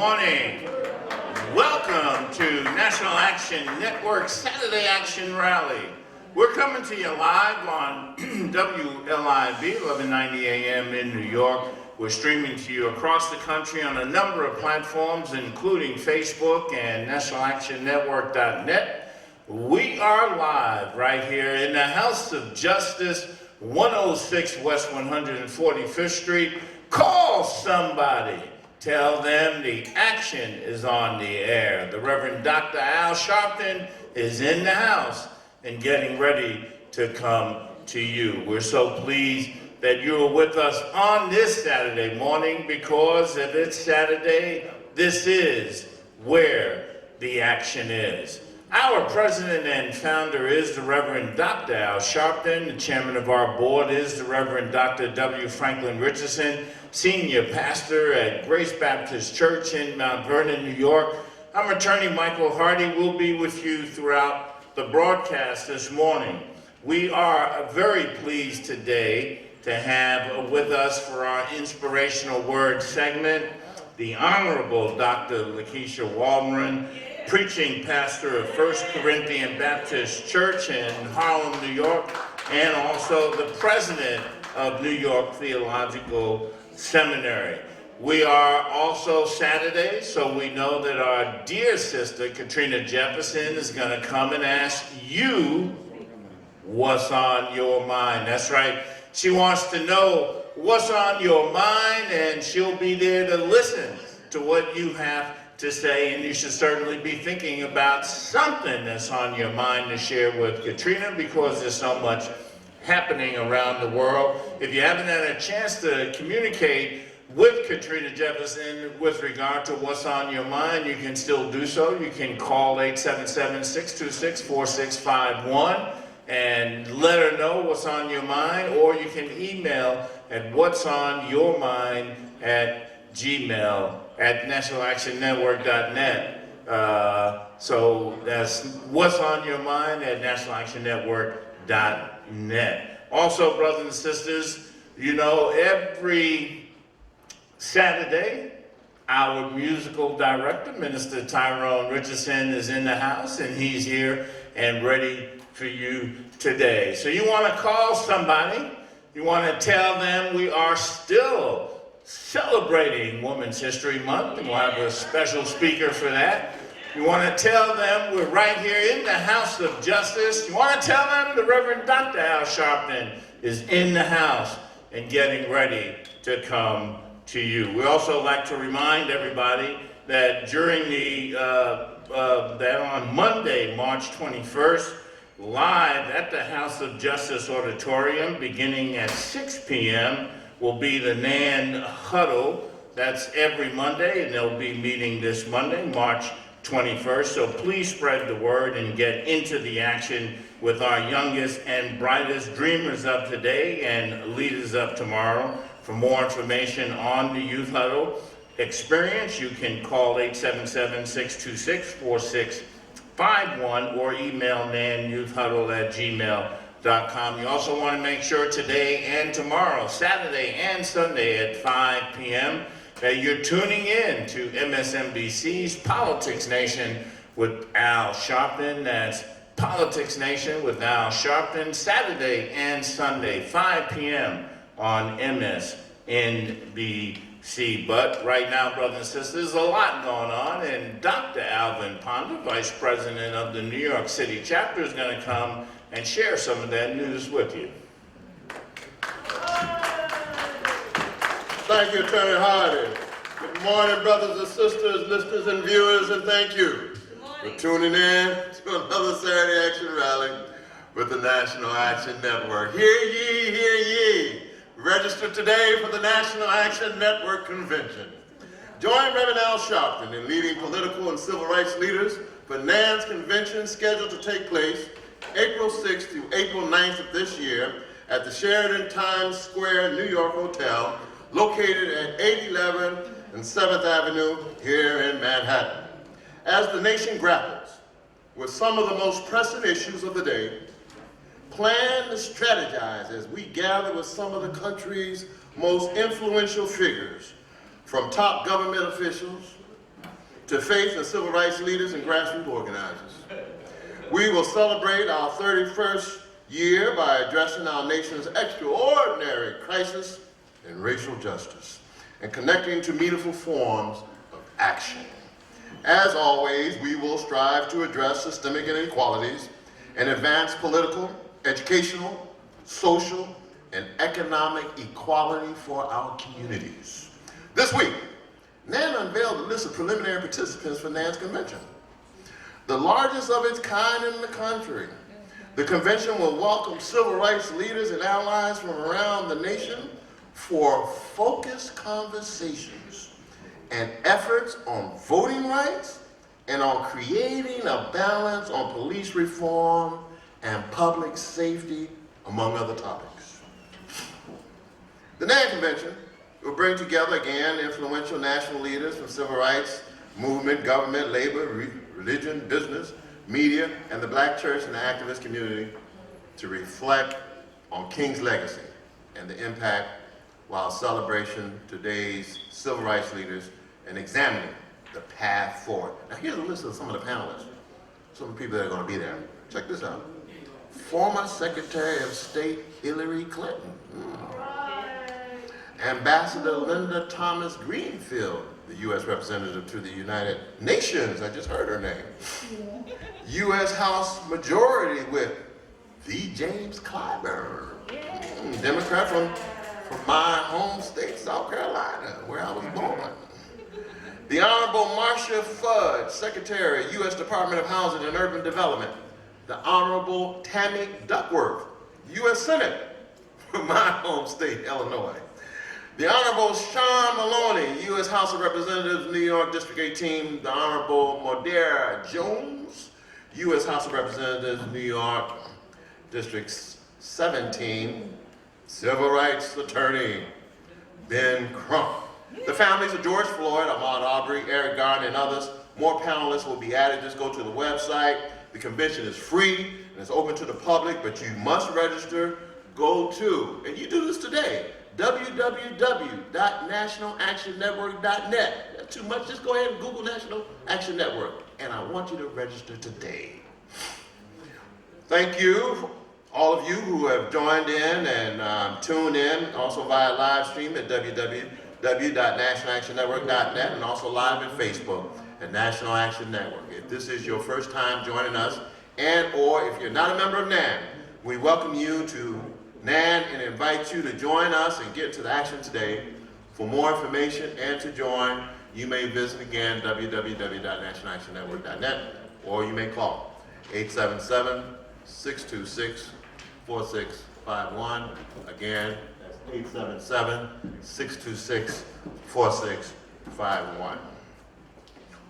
morning. Welcome to National Action Network Saturday Action Rally. We're coming to you live on WLIV 1190 AM in New York. We're streaming to you across the country on a number of platforms, including Facebook and nationalactionnetwork.net. We are live right here in the House of Justice, 106 West 145th Street. Call somebody. Tell them the action is on the air. The Reverend Dr. Al Sharpton is in the house and getting ready to come to you. We're so pleased that you're with us on this Saturday morning, because if it's Saturday, this is where the action is. Our president and founder is the Reverend Dr. Al Sharpton. The chairman of our board is the Reverend Dr. W. Franklin Richardson, senior pastor at Grace Baptist Church in Mount Vernon, New York. I'm attorney Michael Hardy. We'll be with you throughout the broadcast this morning. We are very pleased today to have with us for our Inspirational Word segment the Honorable Dr. Lakisha Waldron, preaching pastor of First Corinthian Baptist Church in Harlem, New York, and also the president of New York Theological Seminary. We are also Saturday, so we know that our dear sister Katrina Jefferson is going to come and ask you what's on your mind. That's right. She wants to know what's on your mind, and she'll be there to listen to what you have to say, and you should certainly be thinking about something that's on your mind to share with Katrina, because there's so much happening around the world. If you haven't had a chance to communicate with Katrina Jefferson with regard to what's on your mind, you can still do so. You can call 877-626-4651 and let her know what's on your mind, or you can email at whatsonyourmind@gmail@nationalactionnetwork.net. So that's what's on your mind at nationalactionnetwork.net. Also, brothers and sisters, you know, every Saturday, our musical director, Minister Tyrone Richardson, is in the house, and he's here and ready for you today. So you want to call somebody, you want to tell them we are still celebrating Women's History Month, and we'll have a special speaker for that. You want to tell them we're right here in the House of Justice. You want to tell them the Reverend Dr. Al Sharpton is in the house and getting ready to come to you. We also like to remind everybody that during that on Monday, March 21st, live at the House of Justice Auditorium, beginning at 6 p.m., will be the Nan Huddle. That's every Monday, and they'll be meeting this Monday, March 21st. So please spread the word and get into the action with our youngest and brightest dreamers of today and leaders of tomorrow. For more information on the Youth Huddle experience, you can call 877-626-4651 or email nanyouthhuddle@gmail.com. You also want to make sure today and tomorrow, Saturday and Sunday at 5 p.m., that you're tuning in to MSNBC's Politics Nation with Al Sharpton. That's Politics Nation with Al Sharpton, Saturday and Sunday, 5 p.m. on MSNBC. But right now, brothers and sisters, there's a lot going on, and Dr. Alvin Ponder, Vice President of the New York City chapter, is going to come and share some of that news with you. Thank you, Attorney Hardy. Good morning, brothers and sisters, listeners and viewers, and thank you for tuning in to another Saturday Action Rally with the National Action Network. Hear ye, hear ye. Register today for the National Action Network Convention. Join Reverend Al Sharpton in leading political and civil rights leaders for NAN's convention scheduled to take place April 6th through April 9th of this year at the Sheraton Times Square New York Hotel, located at 811 and 7th Avenue here in Manhattan. As the nation grapples with some of the most pressing issues of the day, plan to strategize as we gather with some of the country's most influential figures, from top government officials to faith and civil rights leaders and grassroots organizers. We will celebrate our 31st year by addressing our nation's extraordinary crisis in racial justice and connecting to meaningful forms of action. As always, we will strive to address systemic inequalities and advance political, educational, social, and economic equality for our communities. This week, Nan unveiled a list of preliminary participants for Nan's convention, the largest of its kind in the country. The convention will welcome civil rights leaders and allies from around the nation for focused conversations and efforts on voting rights and on creating a balance on police reform and public safety, among other topics. The NAN Convention will bring together again influential national leaders from civil rights movement, government, labor, religion, business, media, and the Black church and the activist community to reflect on King's legacy and the impact while celebrating today's civil rights leaders and examining the path forward. Now here's a list of some of the panelists, some of the people that are going to be there. Check this out. Former Secretary of State Hillary Clinton. Ambassador Linda Thomas Greenfield, the U.S. representative to the United Nations. I just heard her name. U.S. House Majority Whip V. James Clyburn, Democrat from my home state, South Carolina, where I was born. The Honorable Marcia Fudge, Secretary, U.S. Department of Housing and Urban Development. The Honorable Tammy Duckworth, U.S. Senate from my home state, Illinois. The Honorable Sean Maloney, U.S. House of Representatives, New York District 18. The Honorable Modera Jones, U.S. House of Representatives, New York District 17. Civil rights attorney, Ben Crump. The families of George Floyd, Ahmaud Arbery, Eric Garner, and others. More panelists will be added. Just go to the website. The convention is free and it's open to the public, but you must register. Go to, and you do this today, www.nationalactionnetwork.net. That's too much. Just go ahead and Google National Action Network, and I want you to register today. Thank you, all of you who have joined in and tuned in, also via live stream at www.nationalactionnetwork.net, and also live at Facebook at National Action Network. If this is your first time joining us, and or if you're not a member of NAN, we welcome you to NAN and invite you to join us and get to the action today. For more information and to join, you may visit again www.nationalactionnetwork.net, or you may call 877-626-4651. Again, that's 877-626-4651.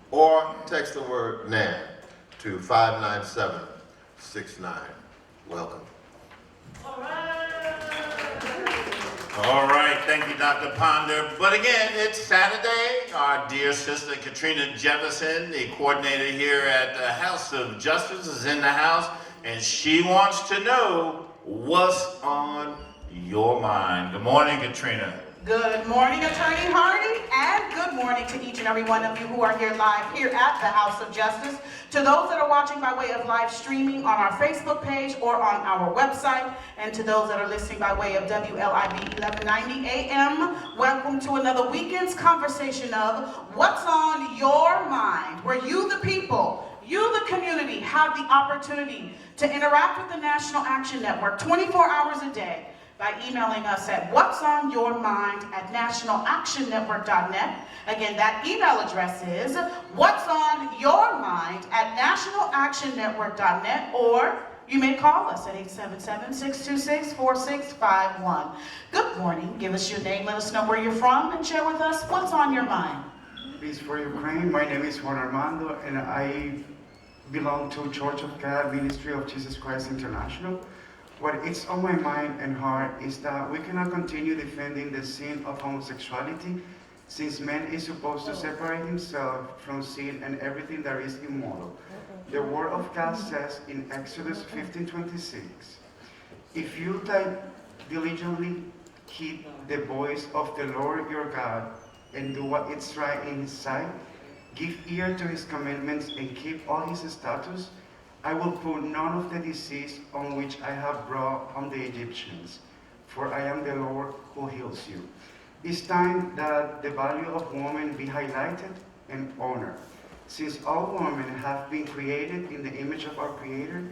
Or text the word NAN to 59769. Welcome. All right, thank you, Dr. Ponder. But again, it's Saturday. Our dear sister Katrina Jefferson, the coordinator here at the House of Justice, is in the house, and she wants to know what's on your mind. Good morning, Katrina. Good morning, Attorney Hardy, and good morning to each and every one of you who are here live here at the House of Justice. To those that are watching by way of live streaming on our Facebook page or on our website, and to those that are listening by way of WLIB 1190 AM, welcome to another weekend's conversation of What's on Your Mind, where you, the people, you, the community, have the opportunity to interact with the National Action Network 24 hours a day by emailing us at whatsonyourmind@nationalactionnetwork.net. Again, that email address is whatsonyourmind@nationalactionnetwork.net, or you may call us at 877-626-4651. Good morning. Give us your name, let us know where you're from, and share with us what's on your mind. Peace for Ukraine. My name is Juan Armando, and I belong to Church of God Ministry of Jesus Christ International. What is on my mind and heart is that we cannot continue defending the sin of homosexuality, since man is supposed to separate himself from sin and everything that is immoral. The Word of God says in Exodus 15:26, if you diligently heed the voice of the Lord your God and do what is right in his sight, give ear to his commandments, and keep all his statutes, I will put none of the disease on which I have brought on the Egyptians, for I am the Lord who heals you. It's time that the value of woman be highlighted and honored. Since all women have been created in the image of our Creator,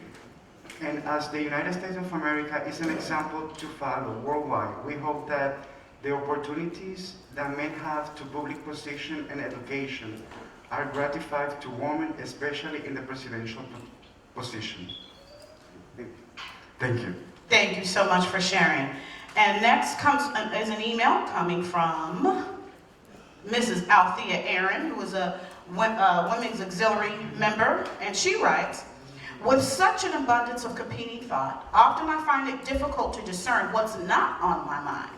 and as the United States of America is an example to follow worldwide, we hope that the opportunities that men have to public position and education are gratified to women, especially in the presidential position. Thank you. Thank you so much for sharing. And next is an email coming from Mrs. Althea Aaron, who is a Women's Auxiliary member, and she writes, with such an abundance of competing thought, often I find it difficult to discern what's not on my mind.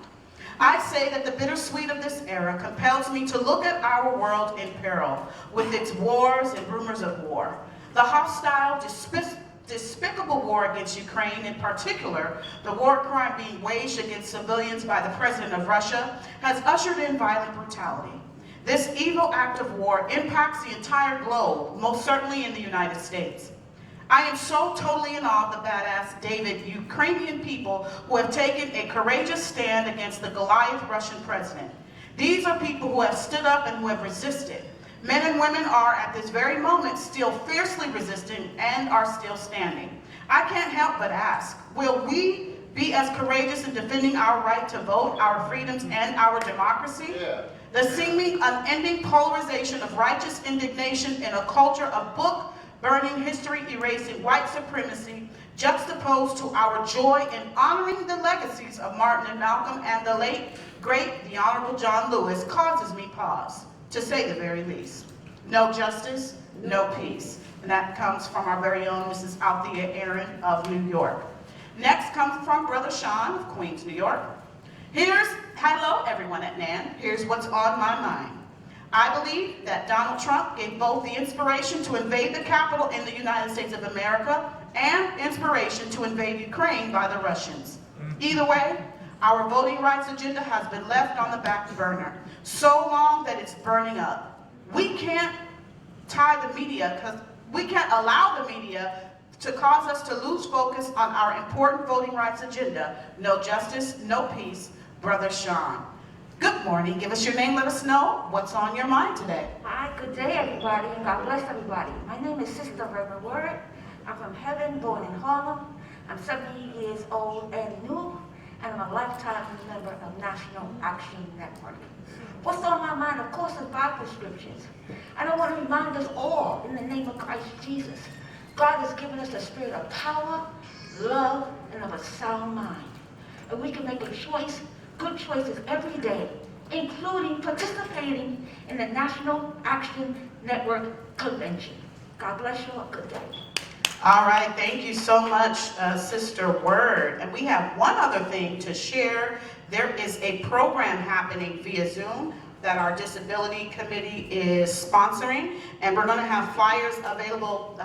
I say that the bittersweet of this era compels me to look at our world in peril, with its wars and rumors of war. The hostile, despicable war against Ukraine, in particular, the war crime being waged against civilians by the president of Russia, has ushered in violent brutality. This evil act of war impacts the entire globe, most certainly in the United States. I am so totally in awe of the badass, David, Ukrainian people who have taken a courageous stand against the Goliath Russian president. These are people who have stood up and who have resisted. Men and women are, at this very moment, still fiercely resisting and are still standing. I can't help but ask, will we be as courageous in defending our right to vote, our freedoms, and our democracy? Yeah. The seeming unending polarization of righteous indignation in a culture of book-burning, history-erasing white supremacy, juxtaposed to our joy in honoring the legacies of Martin and Malcolm and the late, great, the Honorable John Lewis, causes me pause, to say the very least. No justice, no peace. And that comes from our very own Mrs. Althea Aaron of New York. Next comes from Brother Sean of Queens, New York. Hello everyone at Nan. Here's what's on my mind. I believe that Donald Trump gave both the inspiration to invade the Capitol in the United States of America and inspiration to invade Ukraine by the Russians. Either way, our voting rights agenda has been left on the back burner, so long that it's burning up. We can't tie the media, because we can't allow the media to cause us to lose focus on our important voting rights agenda. No justice, no peace. Brother Sean. Good morning. Give us your name. Let us know what's on your mind today. Hi, good day, everybody, and God bless everybody. My name is Sister Reverend Word. I'm from heaven, born in Harlem. I'm 70 years old and new, and I'm a lifetime member of National Action Network. What's on my mind, of course, is Bible scriptures. And I want to remind us all, in the name of Christ Jesus, God has given us the spirit of power, love, and of a sound mind. And we can make a choice, good choices every day, including participating in the National Action Network Convention. God bless you. A good day. All right. Thank you so much, Sister Word. And we have one other thing to share. There is a program happening via Zoom that our Disability Committee is sponsoring, and we're going to have flyers available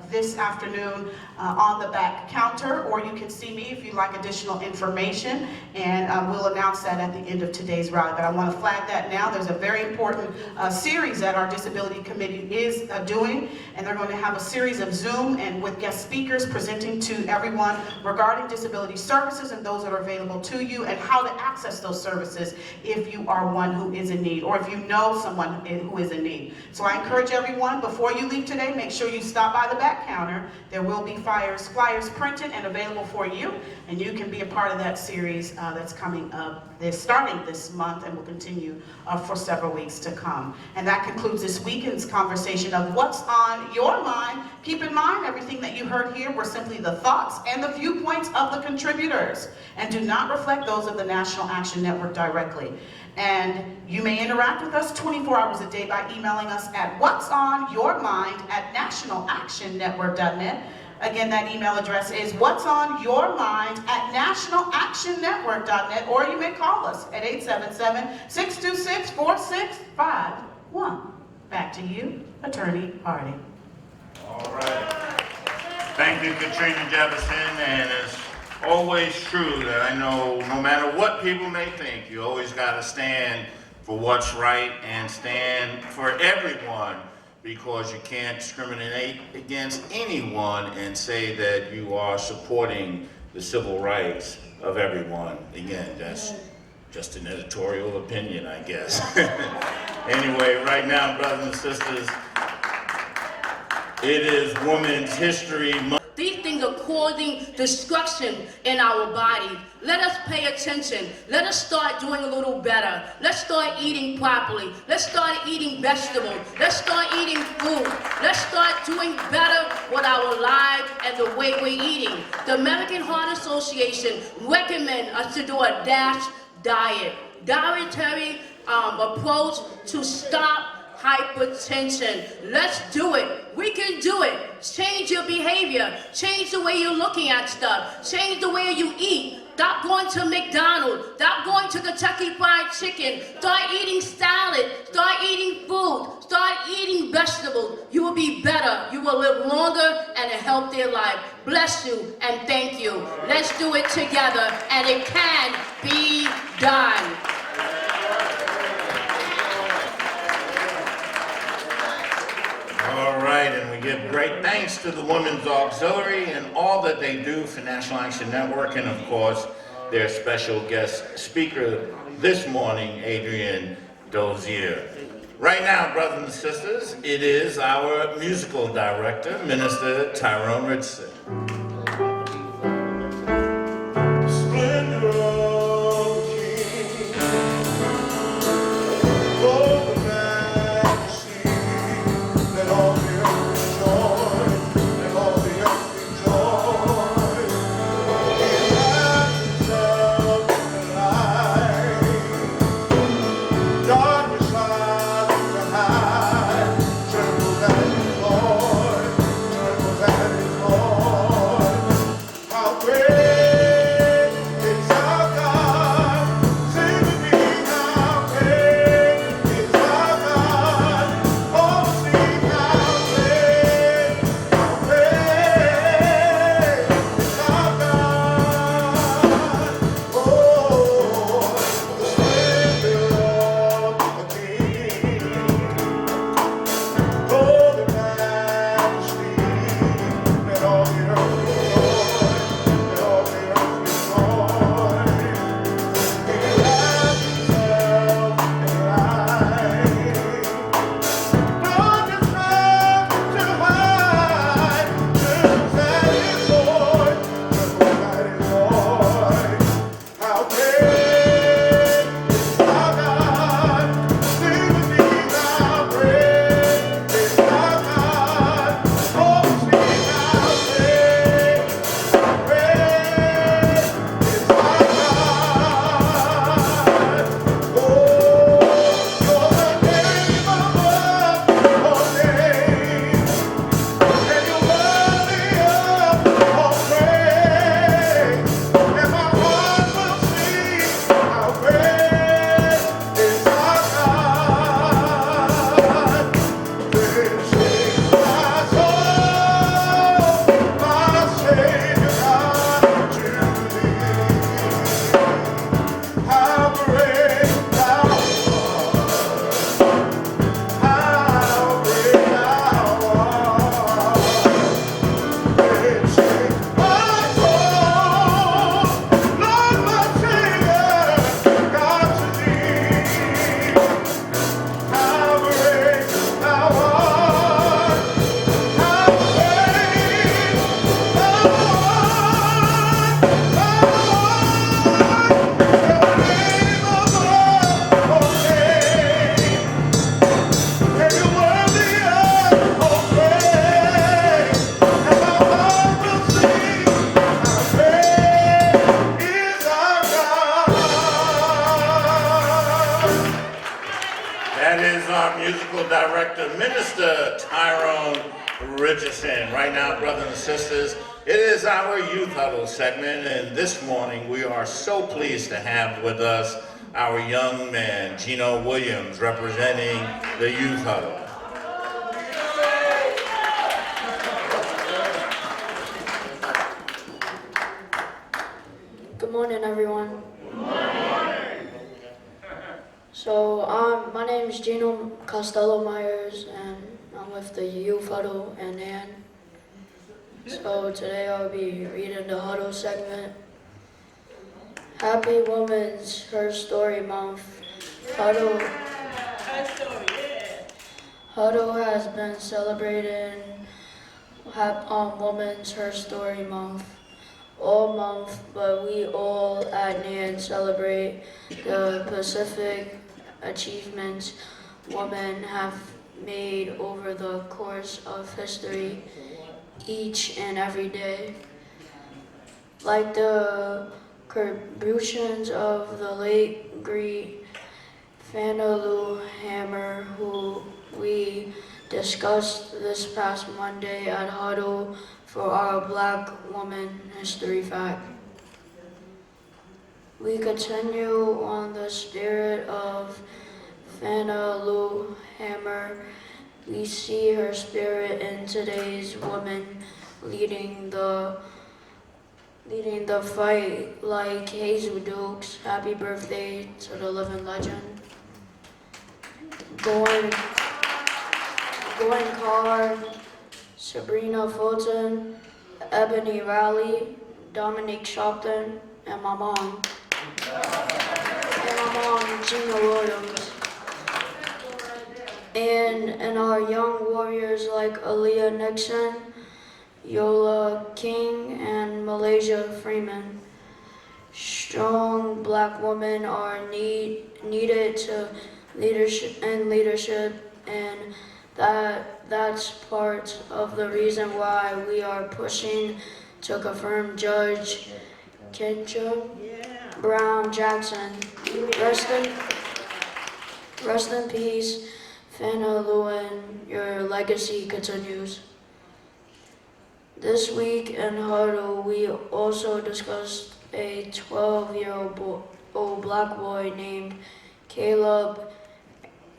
this afternoon on the back counter, or you can see me if you'd like additional information, and we'll announce that at the end of today's rally. But I want to flag that now. There's a very important series that our Disability Committee is doing, and they're going to have a series of Zoom and with guest speakers presenting to everyone regarding disability services and those that are available to you, and how to access those services if you are one who is in need, or if you know someone who is in need. So I encourage everyone, before you leave today, make sure you stop by the back counter. There will be flyers printed and available for you, and you can be a part of that series that's coming up, starting this month, and will continue for several weeks to come. And that concludes this weekend's conversation of what's on your mind. Keep in mind, everything that you heard here were simply the thoughts and the viewpoints of the contributors, and do not reflect those of the National Action Network directly. And you may interact with us 24 hours a day by emailing us at whatsonyourmind@nationalactionnetwork.net. Again, that email address is whatsonyourmind@nationalactionnetwork.net, or you may call us at 877-626-4651. Back to you, Attorney Hardy. All right. Thank you, Katrina Jefferson, and it's always true that I know no matter what people may think, you always got to stand for what's right and stand for everyone because you can't discriminate against anyone and say that you are supporting the civil rights of everyone. Again, that's just an editorial opinion, I guess. Anyway, right now, brothers and sisters, it is Women's History Month. These things are causing destruction in our body. Let us pay attention. Let us start doing a little better. Let's start eating properly. Let's start eating vegetables. Let's start eating food. Let's start doing better with our lives and the way we're eating. The American Heart Association recommends us to do a DASH diet. Dietary approach to stop hypertension. Let's do it. We can do it. Change your behavior. Change the way you're looking at stuff. Change the way you eat. Stop going to McDonald's. Stop going to Kentucky Fried Chicken. Start eating salad. Start eating food. Start eating vegetables. You will be better. You will live longer and a healthier life. Bless you and thank you. Let's do it together, and it can be done. All right, and we give great thanks to the Women's Auxiliary and all that they do for National Action Network, and of course, their special guest speaker this morning, Adrienne Dozier. Right now, brothers and sisters, it is our musical director, Minister Tyrone Richardson. Director, Minister Tyrone Richardson. Right now, brothers and sisters, it is our Youth Huddle segment, and this morning we are so pleased to have with us our young man, Gino Williams, representing the Youth Huddle. Good morning, everyone. Good morning. So, my name is Gino Costello Myers, and I'm with the youth huddle and Nan. So today I'll be reading the huddle segment. Happy Women's Her Story Month. Huddle has been celebrating Women's Her Story Month all month, but we all at NAN celebrate the specific achievements women have made over the course of history each and every day. Like the contributions of the late great Fanna Lou Hamer, who we discussed this past Monday at Huddle for our Black Woman History Fact. We continue on the spirit of Fanna Lou Hamer. We see her spirit in today's woman leading the fight like Hazel Dukes. Happy birthday to the living legend. Going Carr, Sabrina Fulton, Ebony Rowley, Dominique Sharpton, and my mom. Gina Williams. And our young warriors like Aaliyah Nixon, Yola King, and Malaysia Freeman. Strong Black women are needed to leadership, and that's part of the reason why we are pushing to confirm Judge Keisha Brown Jackson. Rest in peace, Fanna Lou, and your legacy continues. This week in Huddle, we also discussed a 12-year-old Black boy named Caleb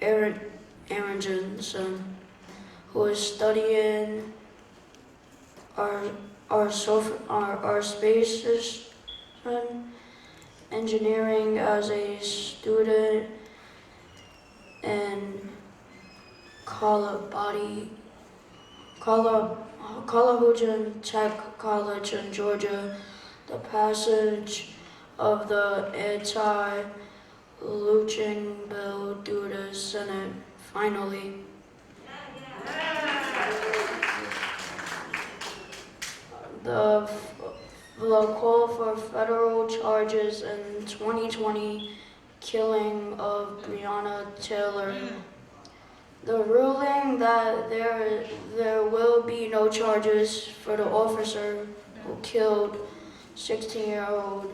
Aronson, who is studying our space system engineering as a student in Calahoun Tech College in Georgia. The passage of the anti-lynching bill due to Senate finally. The call for federal charges in 2020 killing of Breonna Taylor. The ruling that there will be no charges for the officer who killed 16-year-old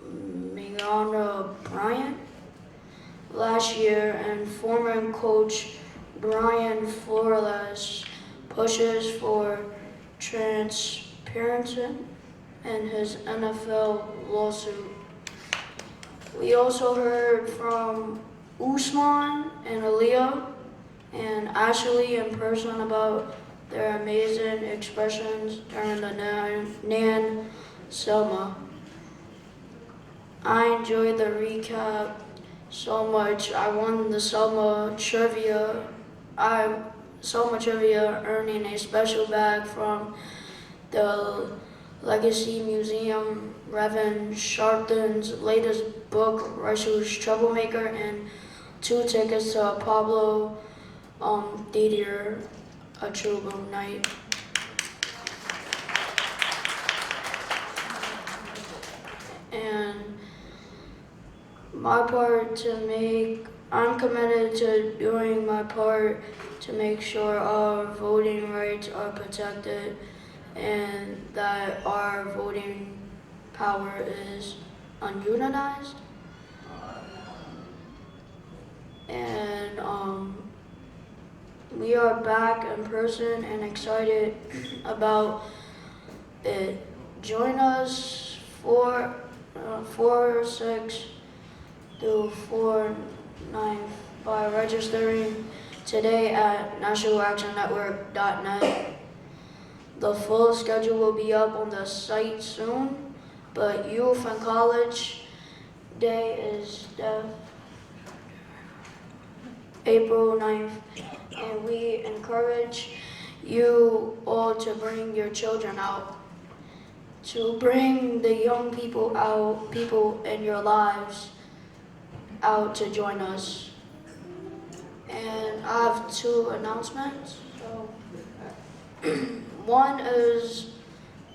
Breonna Bryant last year, and former coach Brian Flores pushes for transparency in his NFL lawsuit. We also heard from Usman and Aaliyah and Ashley in person about their amazing expressions during the Nan Selma. I enjoyed the recap so much. I won the Selma trivia, earning a special bag from the Legacy Museum, Reverend Sharpton's latest book, Russell's Troublemaker, and 2 tickets to a Pablo Theater, a Trouble night. And I'm committed to doing my part to make sure our voting rights are protected and that our voting power is ununionized. And we are back in person and excited about it. Join us 4/6 through 4/9 by registering today at nationalactionnetwork.net. The full schedule will be up on the site soon, but Youth and College Day is April 9th. and we encourage you all to bring your children out, to bring the young people out, people in your lives out to join us. And I have 2 announcements. So, one is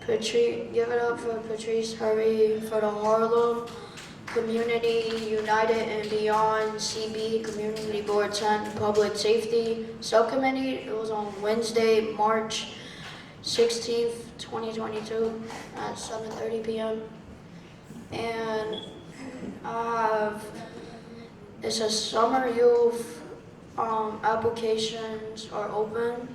Patrice, give it up for Patrice Hurry for the Harlem Community United and Beyond CB Community Board 10 Public Safety Subcommittee. It was on Wednesday, March 16th, 2022 at 7:30 p.m. And it's a summer youth applications are open.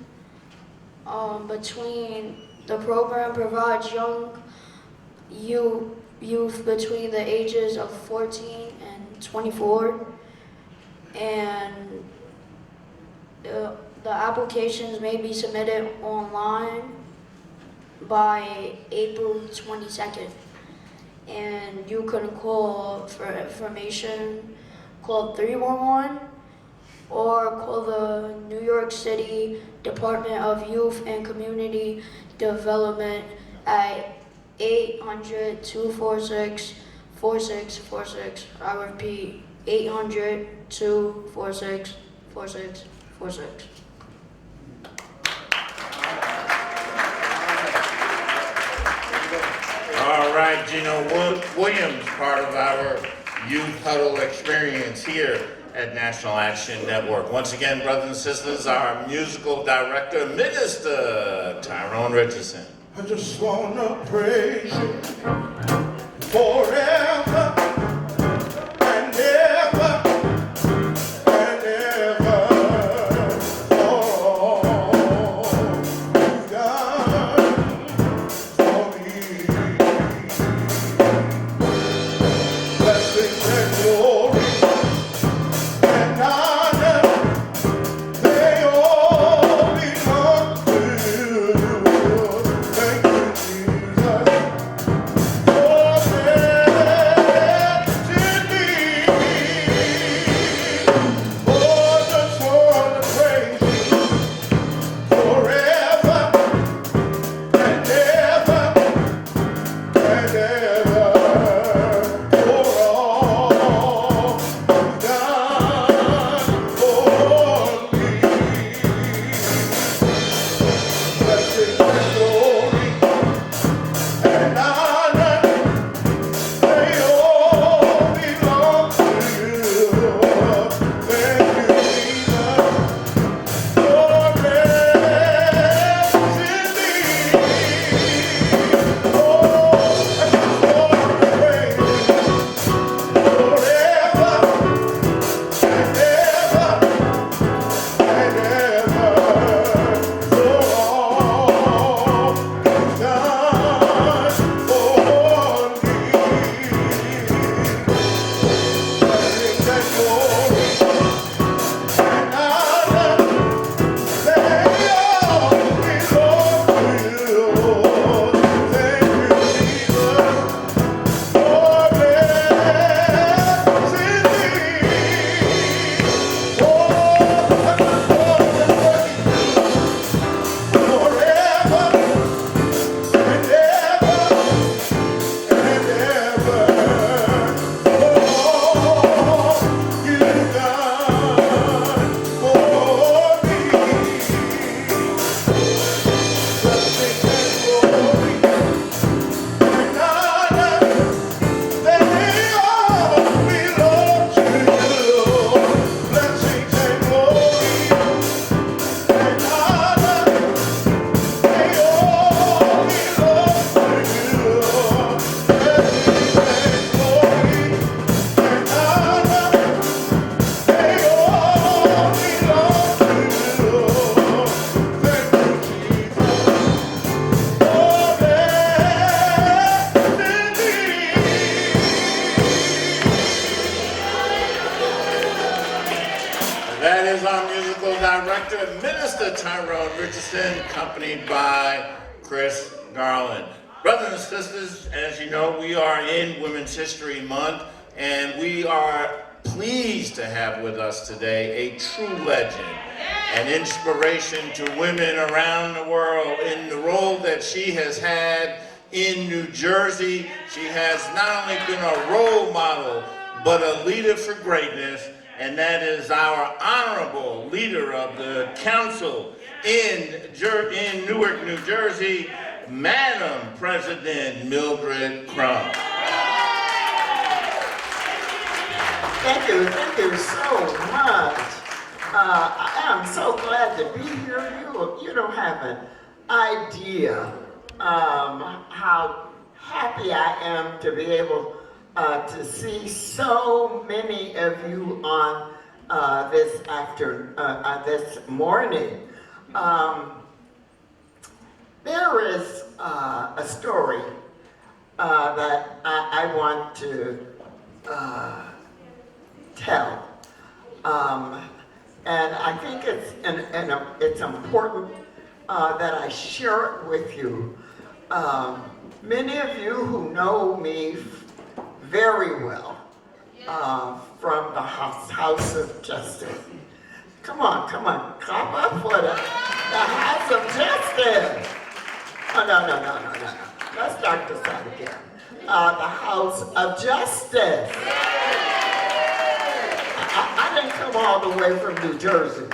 Between the program provides young youth between the ages of 14 and 24, and the applications may be submitted online by April 22nd. And you can call for information, call 311 or call the New York City Department of Youth and Community Development at 800-246-4646. I repeat, 800-246-4646. All right, Gino Williams, part of our Youth Huddle experience here at National Action Network. Once again, brothers and sisters, our musical director, Minister Tyrone Richardson. I just wanna praise you forever and ever and ever for all you've done for me. Blessings and glory and honor, they all belong to you. Thank you, Jesus, for blessing me. Oh, just wanna praise you forever and ever and ever for all you've done for me. Blessings and glory and honor, they all belong to you. Thank you, Jesus, for blessing me. Oh, I just wanna praise you forever and ever and ever for all you've done for me. Blessings and glory and honor, they all belong to you. Thank you, Jesus, for blessing me. Oh, I just wanna praise you forever and ever and ever for all you've done for me. Blessings and glory and honor, they all belong to you. Blessings and glory and honor, they all belong to you. Blessings and glory and honor, they all belong to you. Thank you, Jesus, for blessing me. That is our musical director, Minister Tyrone Richardson, accompanied by Chris Garland. Brothers and sisters, as you know, we are in Women's History Month, and we are pleased to have with us today a true legend, an inspiration to women around the world in the role that she has had in New Jersey. She has not only been a role model, but a leader for greatness, and that is our honorable leader of the council in Newark, New Jersey, Madam President Mildred Crump. Thank you so much. I am so glad to be here. You don't have an idea how happy I am to be able to see so many of you on this morning. There is a story that I want to tell, and I think it's important that I share it with you. Many of you who know me very well from the House of Justice. Come on, clap up for the House of Justice. Oh, no. Let's start this out again. The House of Justice. I didn't come all the way from New Jersey,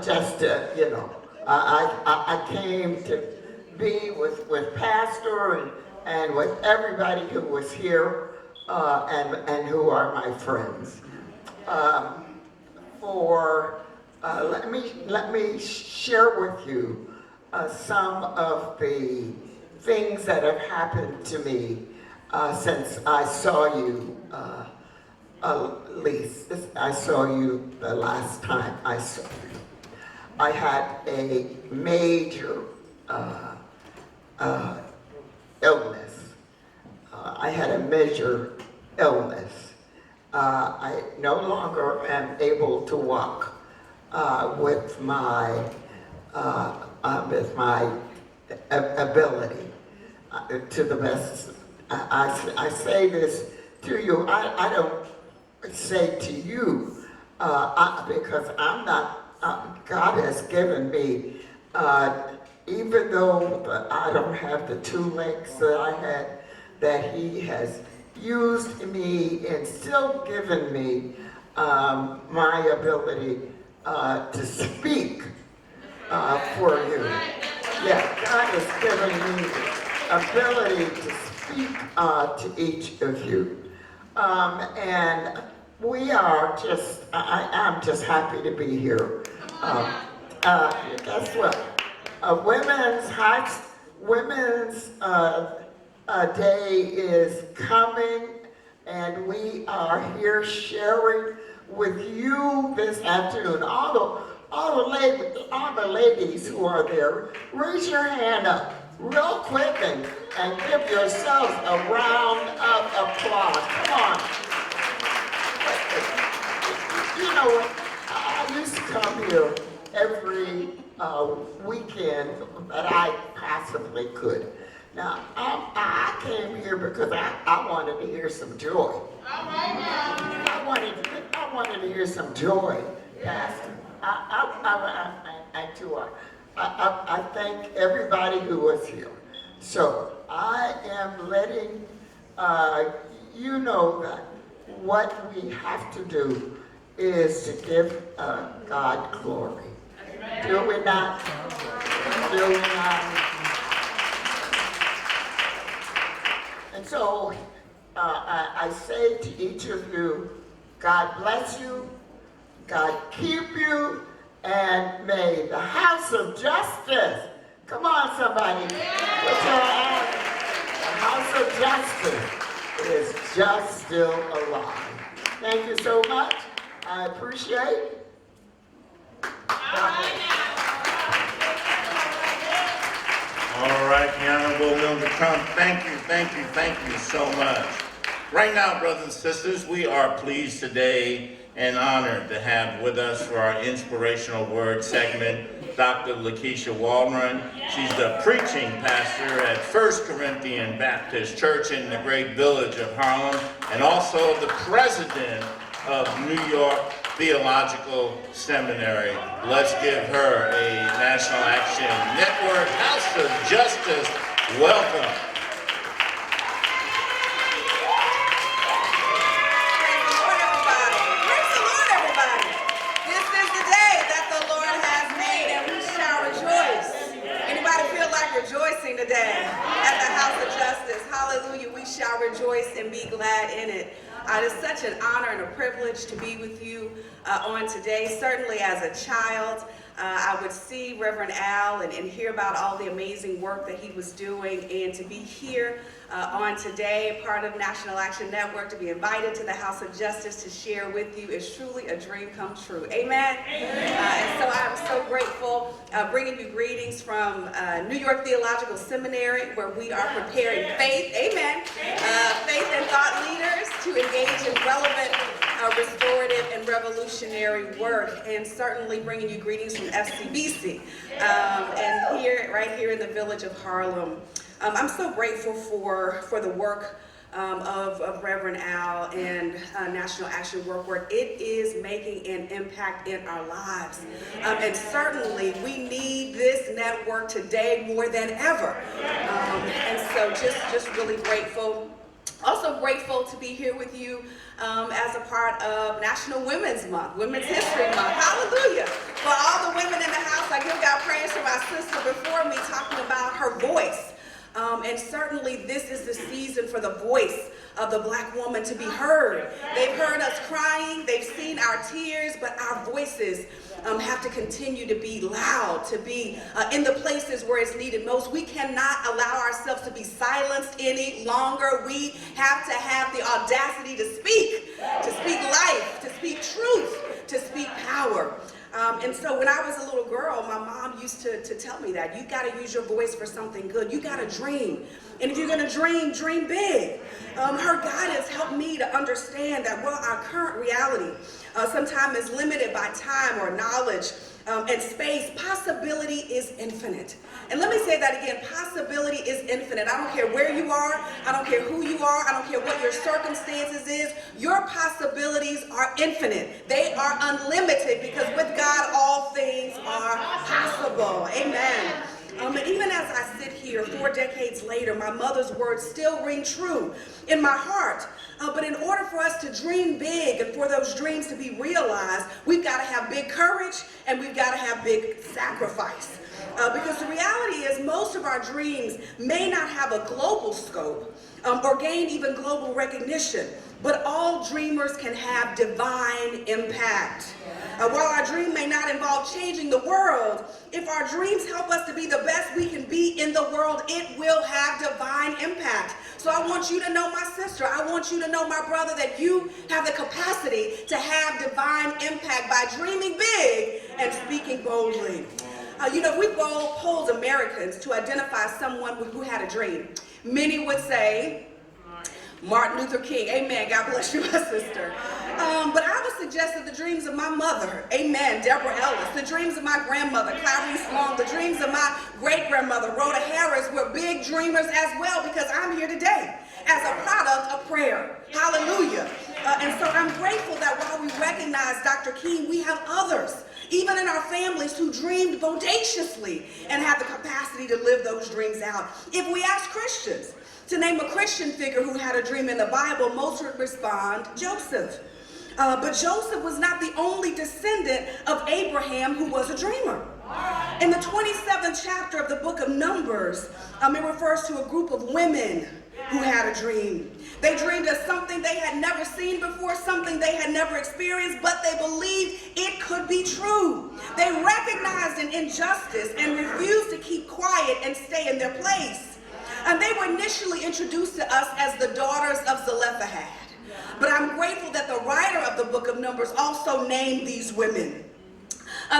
just to, you know. I came to be with Pastor and with everybody who was here and who are my friends. Let me share with you some of the things that have happened to me since I saw you. I saw you the last time I saw you. I had a major illness. I had a major illness. I no longer am able to walk with my ability to the best. I say this to you. I don't say to you because I'm not. God has given me, even though I don't have the 2 legs that I had, that He has used me and still given me my ability to speak for you. Yeah, God has given me the ability to speak to each of you. And we are just, I'm just happy to be here. Guess what? Women's Day is coming, and we are here sharing with you this afternoon. All the ladies who are there, raise your hand up real quick and give yourselves a round of applause. Come on. You know, I used to come here every weekend that I possibly could. Now, I came here because I wanted to hear some joy. I wanted to hear some joy, Pastor. I thank everybody who was here. So I am letting you know that what we have to do is to give God glory. Do we not? Do we not? And so I say to each of you, God bless you, God keep you, and may the House of Justice, come on somebody, put your hands, the House of Justice is just still alive. Thank you so much. I appreciate it. All right, the Honorable Mildred Crump, thank you so much. Right now, brothers and sisters, we are pleased today and honored to have with us for our inspirational word segment, Dr. Lakisha Waldron. She's the preaching pastor at 1 Corinthian Baptist Church in the great village of Harlem, and also the president of New York Theological Seminary. Let's give her a National Action Network House of Justice welcome. Rejoicing today at the House of Justice. Hallelujah. We shall rejoice and be glad in it. It is such an honor and a privilege to be with you on today. Certainly as a child, I would see Reverend Al and hear about all the amazing work that he was doing, and to be here on today, part of National Action Network, to be invited to the House of Justice to share with you is truly a dream come true. Amen? And so I'm so grateful, bringing you greetings from New York Theological Seminary, where we are preparing faith, amen, faith and thought leaders to engage in relevant, restorative, and revolutionary work, and certainly bringing you greetings from FCBC, and right here in the village of Harlem. I'm so grateful for the work of Reverend Al and National Action Work. It is making an impact in our lives. And certainly we need this network today more than ever. And so just really grateful. Also grateful to be here with you as a part of National Women's Month, Women's History Month. Hallelujah. For all the women in the house, I give God praise for my sister before me talking about her voice. And certainly this is the season for the voice of the Black woman to be heard. They've heard us crying, they've seen our tears, but our voices have to continue to be loud, to be in the places where it's needed most. We cannot allow ourselves to be silenced any longer. We have to have the audacity to speak life, to speak truth, to speak power. And so when I was a little girl, my mom used to tell me that you got to use your voice for something good. You got to dream. And if you're going to dream, dream big. Her guidance helped me to understand that, well, our current reality sometimes is limited by time or knowledge and space. Possibility is infinite. And let me say that again, possibility is infinite. I don't care where you are, I don't care who you are, I don't care what your circumstances is, your possibilities are infinite. They are unlimited, because with God all things are possible. Amen. And even as I sit here 4 decades later, my mother's words still ring true in my heart. But in order for us to dream big and for those dreams to be realized, we've got to have big courage and we've got to have big sacrifice. Because the reality is most of our dreams may not have a global scope or gain even global recognition, but all dreamers can have divine impact. While our dream may not involve changing the world, if our dreams help us to be the best we can be in the world, it will have divine impact. So I want you to know, my sister, I want you to know, my brother, that you have the capacity to have divine impact by dreaming big and speaking boldly. If we polled Americans to identify someone who had a dream, many would say Martin Luther King. Amen. God bless you, my sister. But I would suggest that the dreams of my mother, amen, Deborah Ellis, the dreams of my grandmother, Clarice Long, the dreams of my great-grandmother, Rhoda Harris, were big dreamers as well, because I'm here today as a product of prayer. Hallelujah. And so I'm grateful that while we recognize Dr. King, we have others, even in our families, who dreamed bodaciously and have the capacity to live those dreams out. If we ask Christians to name a Christian figure who had a dream in the Bible, most would respond, Joseph. But Joseph was not the only descendant of Abraham who was a dreamer. In the 27th chapter of the book of Numbers, it refers to a group of women who had a dream. They dreamed of something they had never seen before, something they had never experienced, but they believed it could be true. They recognized an injustice and refused to keep quiet and stay in their place. And they were initially introduced to us as the daughters of Zelophehad. But I'm grateful that the writer of the book of Numbers also named these women.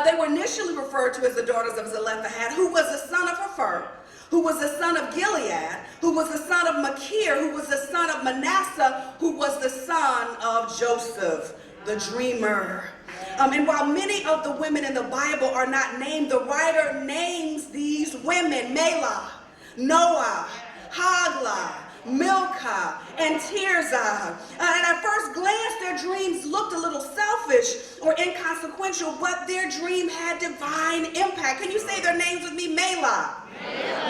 They were initially referred to as the daughters of Zelophehad, who was the son of Hepher, who was the son of Gilead, who was the son of Machir, who was the son of Manasseh, who was the son of Joseph, the dreamer. And while many of the women in the Bible are not named, the writer names these women: Melah, Noah, Haglah, Milcah, and Tirzah. And at first glance, their dreams looked a little selfish or inconsequential, but their dream had divine impact. Can you say their names with me? Melah,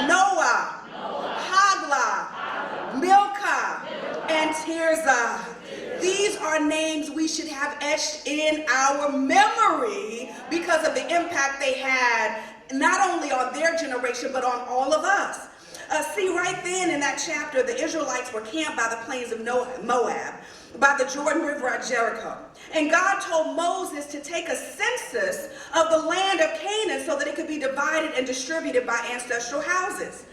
Noah, Haglah, Milcah, and Tirzah. These are names we should have etched in our memory because of the impact they had, not only on their generation, but on all of us. See, right then in that chapter, the Israelites were camped by the plains of Moab, by the Jordan River at Jericho. And God told Moses to take a census of the land of Canaan so that it could be divided and distributed by ancestral houses.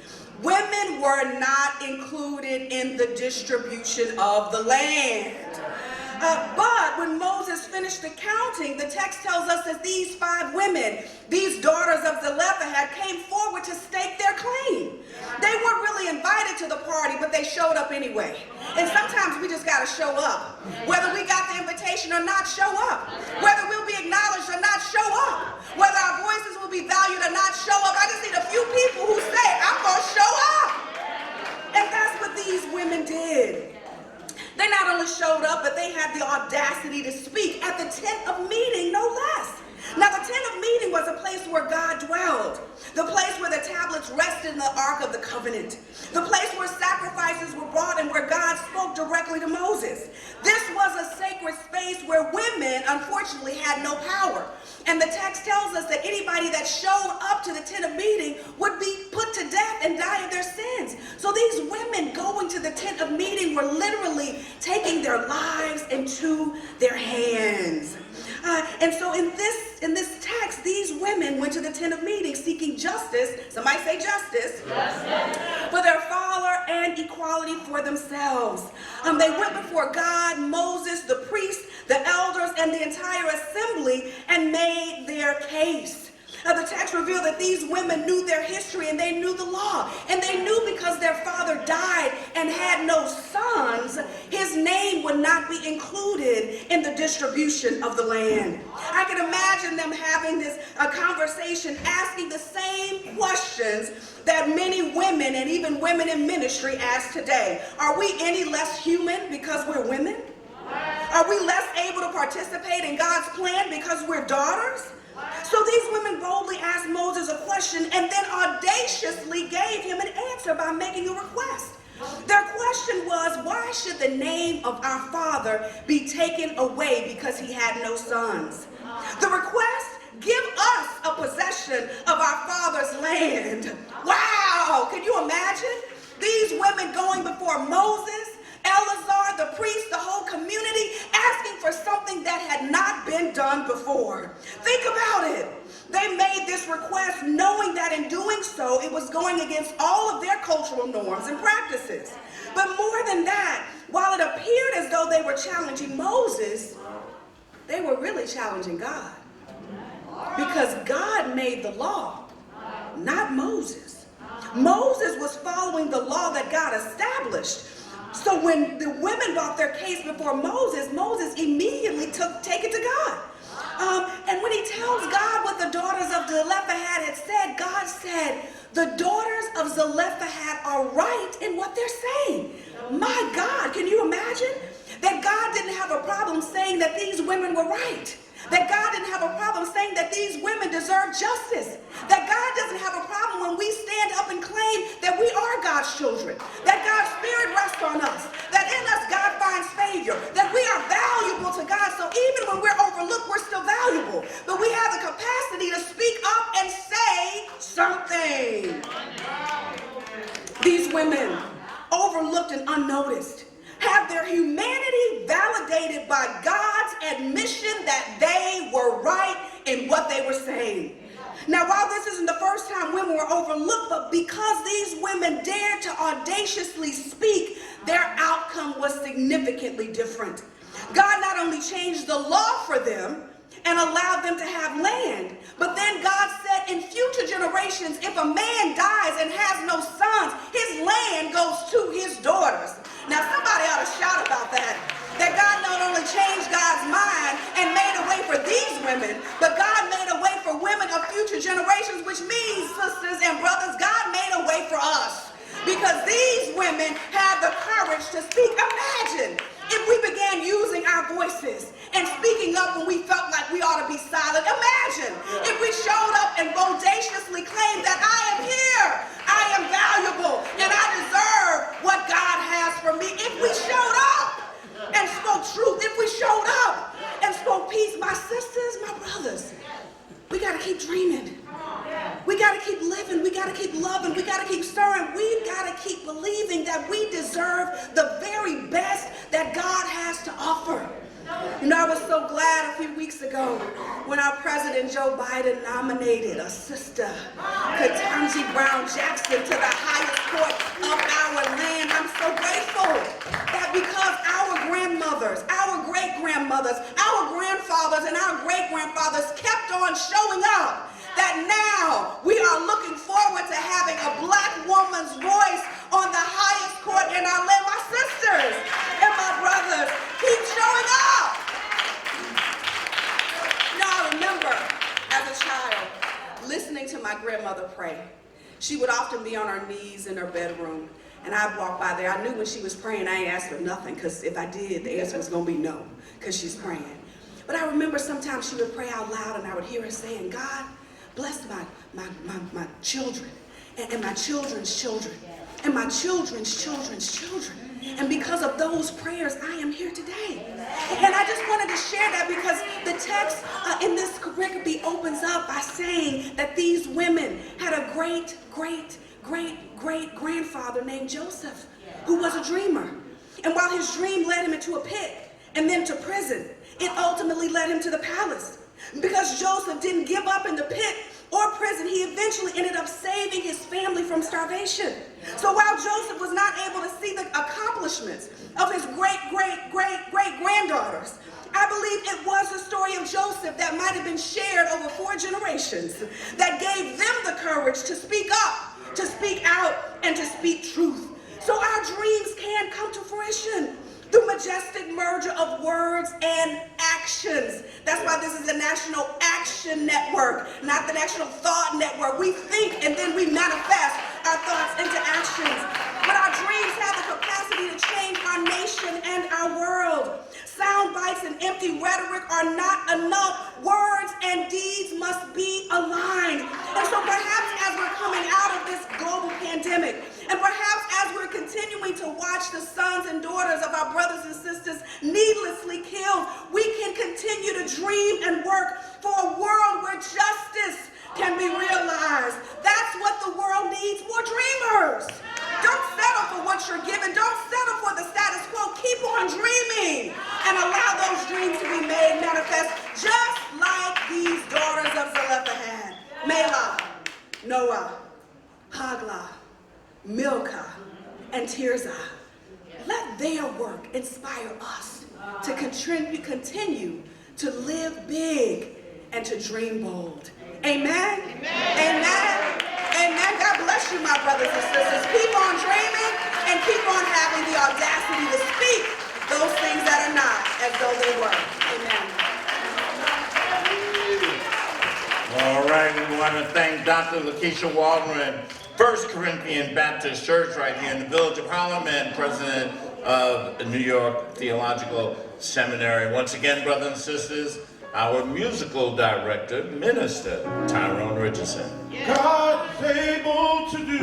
Women were not included in the distribution of the land. But when Moses finished the counting, the text tells us that these 5 women, these daughters of Zelophehad, came forward to stake their claim. They weren't really invited to the party, but they showed up anyway. And sometimes we just got to show up. Whether we got the invitation or not, show up. Whether we'll be acknowledged or not, show up. Whether our voices will be valued or not, show up. I just need a few people who say, I'm going to show up. And that's what these women did. They not only showed up, but they had the audacity to speak at the tent of meeting, no less. Now, the tent of meeting was a place where God dwelled, the place where the tablets rested in the Ark of the Covenant, the place where sacrifices were brought and where God spoke directly to Moses. This was a sacred space where women, unfortunately, had no power. And the text tells us that anybody that showed up to the tent of meeting would be put to death and die of their sins. So these women going to the tent of meeting were literally taking their lives into their hands. And so in this text, these women went to the tent of meeting seeking justice, somebody say justice, for their father and equality for themselves. They went before God, Moses, the priests, the elders, and the entire assembly and made their case. The text revealed that these women knew their history and they knew the law. And they knew because their father died and had no sons, his name would not be included in the distribution of the land. I can imagine them having this conversation, asking the same questions that many women and even women in ministry ask today. Are we any less human because we're women? Are we less able to participate in God's plan because we're daughters? So these women boldly asked Moses a question and then audaciously gave him an answer by making a request. Their question was, why should the name of our father be taken away because he had no sons? The request, give us a possession of our father's land. Wow, can you imagine? These women going before Moses, Eleazar, the priest, the whole community, asking for something that had not been done before. Think about it. They made this request knowing that in doing so, it was going against all of their cultural norms and practices. But more than that, while it appeared as though they were challenging Moses, they were really challenging God. Because God made the law, not Moses. Moses was following the law that God established. So when the women brought their case before Moses, Moses immediately take it to God. And when he tells God what the daughters of Zelophehad had said, God said, the daughters of Zelophehad are right in what they're saying. My God, can you imagine? That God didn't have a problem saying that these women were right. That God didn't have a problem saying that these women deserve justice. That God doesn't have a problem when we stand up and claim that we are God's children. That God's Spirit rests on us. That in us God finds favor. That we are valuable to God. So even when we're overlooked, we're still valuable. But we have the capacity to speak up and say something. These women, overlooked and unnoticed, have their humanity validated by God's admission that they were right in what they were saying. Now, while this isn't the first time women were overlooked, but because these women dared to audaciously speak, their outcome was significantly different. God not only changed the law for them and allowed them to have land, but then God said in future generations, if a man dies and has no sons, his land goes to his daughters. Now somebody ought to shout about that. That God not only changed God's mind and made a way for these women, but God made a way for women of future generations, which means, sisters and brothers, God made a way for us. because these women had the courage to speak. Imagine if we began using our voices and speaking up when we felt like we ought to be silent. Imagine if we showed up and bodaciously claimed that I am here, I am valuable, and I deserve what God has for me. If we showed up and spoke truth, if we showed up and spoke peace, my sisters, my brothers, we got to keep dreaming. We got to keep living. We got to keep loving. We got to keep stirring. We got to keep believing that we deserve the very best that God has to offer. You know, I was so glad a few weeks ago when our President Joe Biden nominated a sister, Ketanji Brown Jackson, to the highest court of our land. I'm so grateful that because our grandmothers, our great-grandmothers, our grandfathers, and our great-grandfathers kept on showing up, that now we are looking forward to having a black woman's voice on the highest court in our land. My sisters and my brothers, keep showing up. Now I remember as a child listening to my grandmother pray. She would often be on her knees in her bedroom, and I'd walk by there. I knew when she was praying, I ain't asked for nothing, because if I did, the answer was going to be no, because she's praying. But I remember sometimes she would pray out loud, and I would hear her saying, God, bless my children, and my children's children, and my children's children's children. And because of those prayers, I am here today. And I just wanted to share that because the text in this pericope opens up by saying that these women had a great grandfather named Joseph, who was a dreamer. And while his dream led him into a pit and then to prison, it ultimately led him to the palace. Because Joseph didn't give up in the pit or prison, he eventually ended up saving his family from starvation. So while Joseph was not able to see the accomplishments of his great-granddaughters, I believe it was the story of Joseph that might have been shared over 4 generations that gave them the courage to speak up, to speak out, and to speak truth. So our dreams can come to fruition through majestic merger of words and actions. That's why this is the National Action Network, not the National Thought Network. We think and then we manifest our thoughts into actions. But our dreams have the capacity to change our nation and our world. Sound bites and empty rhetoric are not enough. Words and deeds must be aligned. And so perhaps as we're coming out of this global pandemic, and perhaps as we're continuing to watch the sons and daughters of our brothers and sisters needlessly killed, we can continue to dream and work for a world where justice can be realized. That's what the world needs, more dreamers. Don't settle for what you're given. Don't settle for the status quo. Keep on dreaming and allow those dreams to be made manifest, just like these daughters of Zelophehad, Melah, Noah, Haglah, Milcah, and Tirzah. Let their work inspire us to continue to live big and to dream bold. Amen? Amen? Amen. God bless you, my brothers and sisters. Keep on dreaming and keep on having the audacity to speak those things that are not as though they were. Amen. All right, we want to thank Dr. Lakisha Waldron, First Corinthian Baptist Church right here in the Village of Harlem, and president of New York Theological Seminary. Once again, brothers and sisters, our musical director, Minister Tyrone Richardson. God is able to do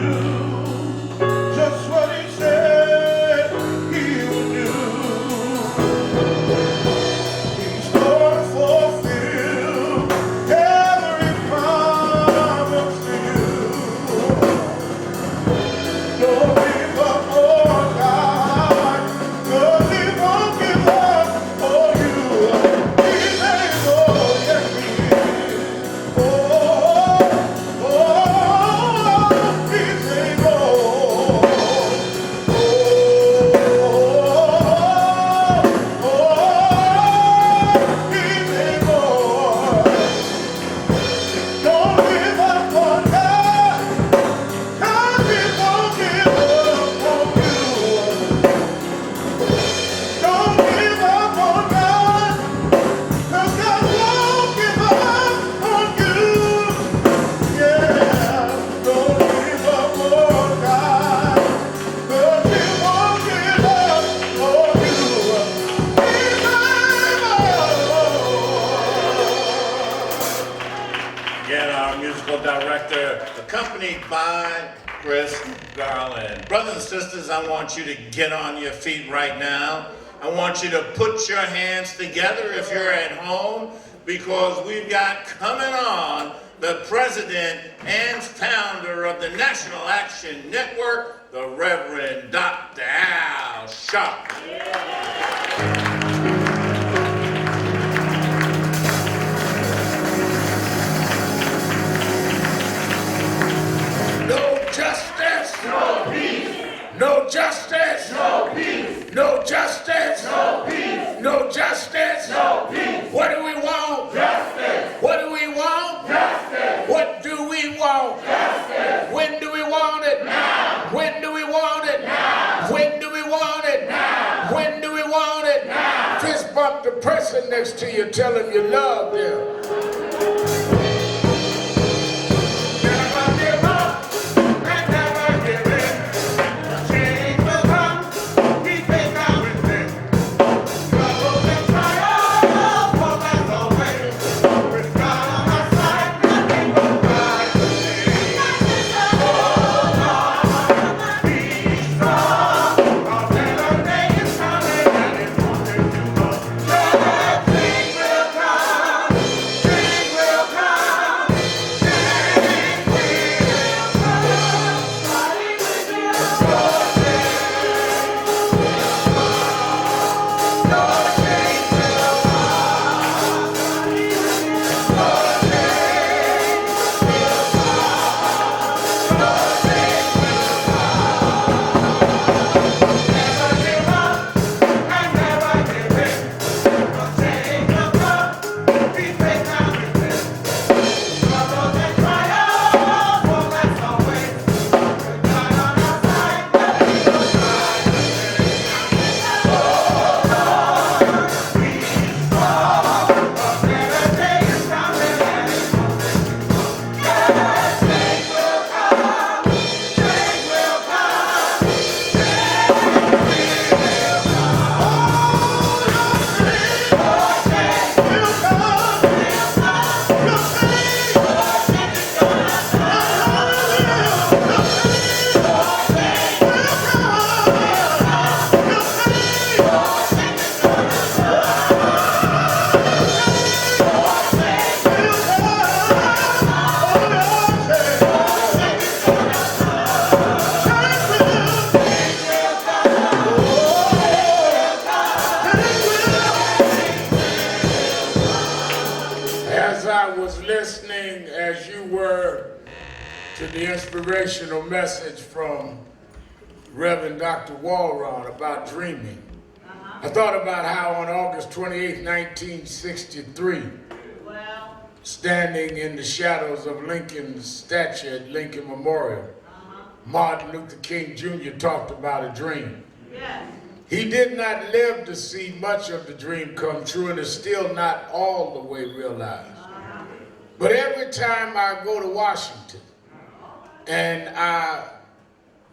just what he said he would do. He's going to fulfill every promise to you. Don't give up on God, 'cause he won't give up on you. He's able, yes he is. Oh, he's able. here, accompanied by Chris Garland. Brothers and sisters, I want you to get on your feet right now. I want you to put your hands together if you're at home, because we've got coming on the president and founder of the National Action Network, the Reverend Dr. Al Sharpton. No justice, no peace. No justice, no peace. No justice, no peace. No justice, no peace. What do we want? Justice. What do we want? Justice. What do we want? Justice. When do we want it? Now. When do we want it? Now. When do we want it? Now. When do we want it? Now. Fist bump the person next to you, tell him you love them. The inspirational message from Reverend Dr. Waldron about dreaming. I thought about how on August 28, 1963, standing in the shadows of Lincoln's statue at Lincoln Memorial, Martin Luther King Jr. talked about a dream. He did not live to see much of the dream come true, and is still not all the way realized. But every time I go to Washington, and I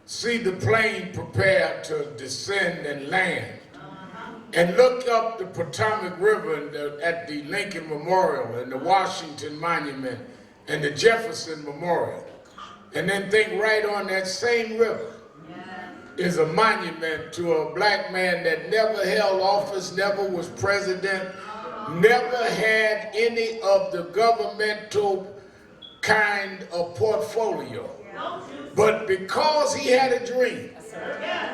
see the plane prepare to descend and land, and look up the Potomac River at the Lincoln Memorial and the Washington Monument and the Jefferson Memorial, and then think right on that same river is a monument to a black man that never held office, never was president, never had any of the governmental kind of portfolio. But because he had a dream,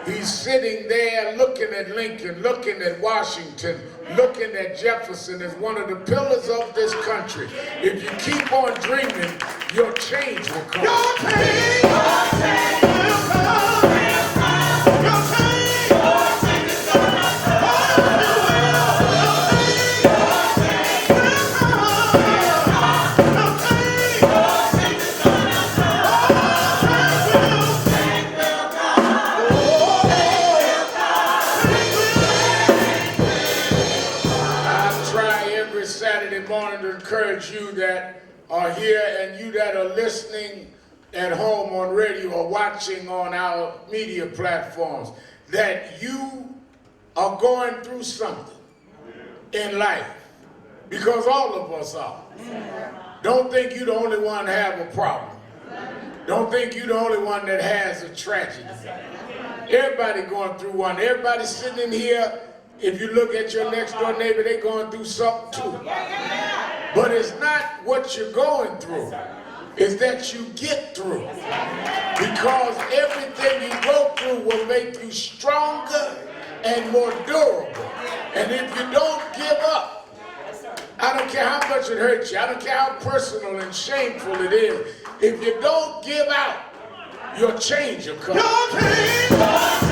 he's sitting there looking at Lincoln, looking at Washington, looking at Jefferson as one of the pillars of this country. If you keep on dreaming, your change will come. Your change will come. Your change is gonna morning to encourage you that are here and you that are listening at home on radio or watching on our media platforms, that you are going through something in life, because all of us are. Don't think you're the only one have a problem. Don't think you're the only one that has a tragedy. Everybody going through one. Everybody sitting in here, if you look at your next door neighbor, they going through something too. But it's not what you're going through. It's that you get through. Because everything you go through will make you stronger and more durable. And if you don't give up, I don't care how much it hurts you, I don't care how personal and shameful it is, if you don't give out, your change will come. Your change will come.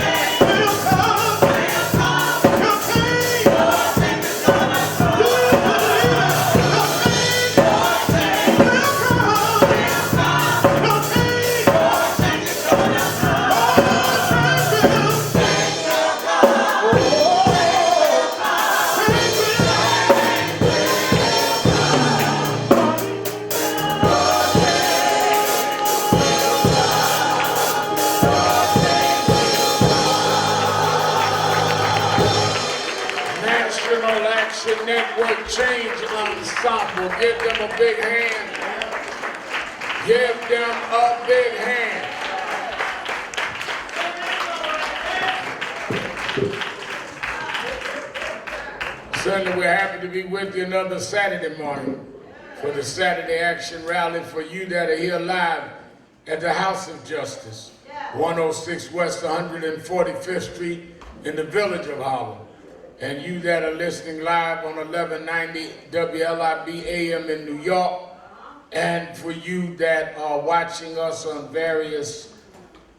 Network Change Ensemble. Give them a big hand. Give them a big hand. Certainly we're happy to be with you another Saturday morning for the Saturday Action Rally for you that are here live at the House of Justice, 106 West 145th Street in the village of Harlem. And you that are listening live on 1190 WLIB AM in New York, and for you that are watching us on various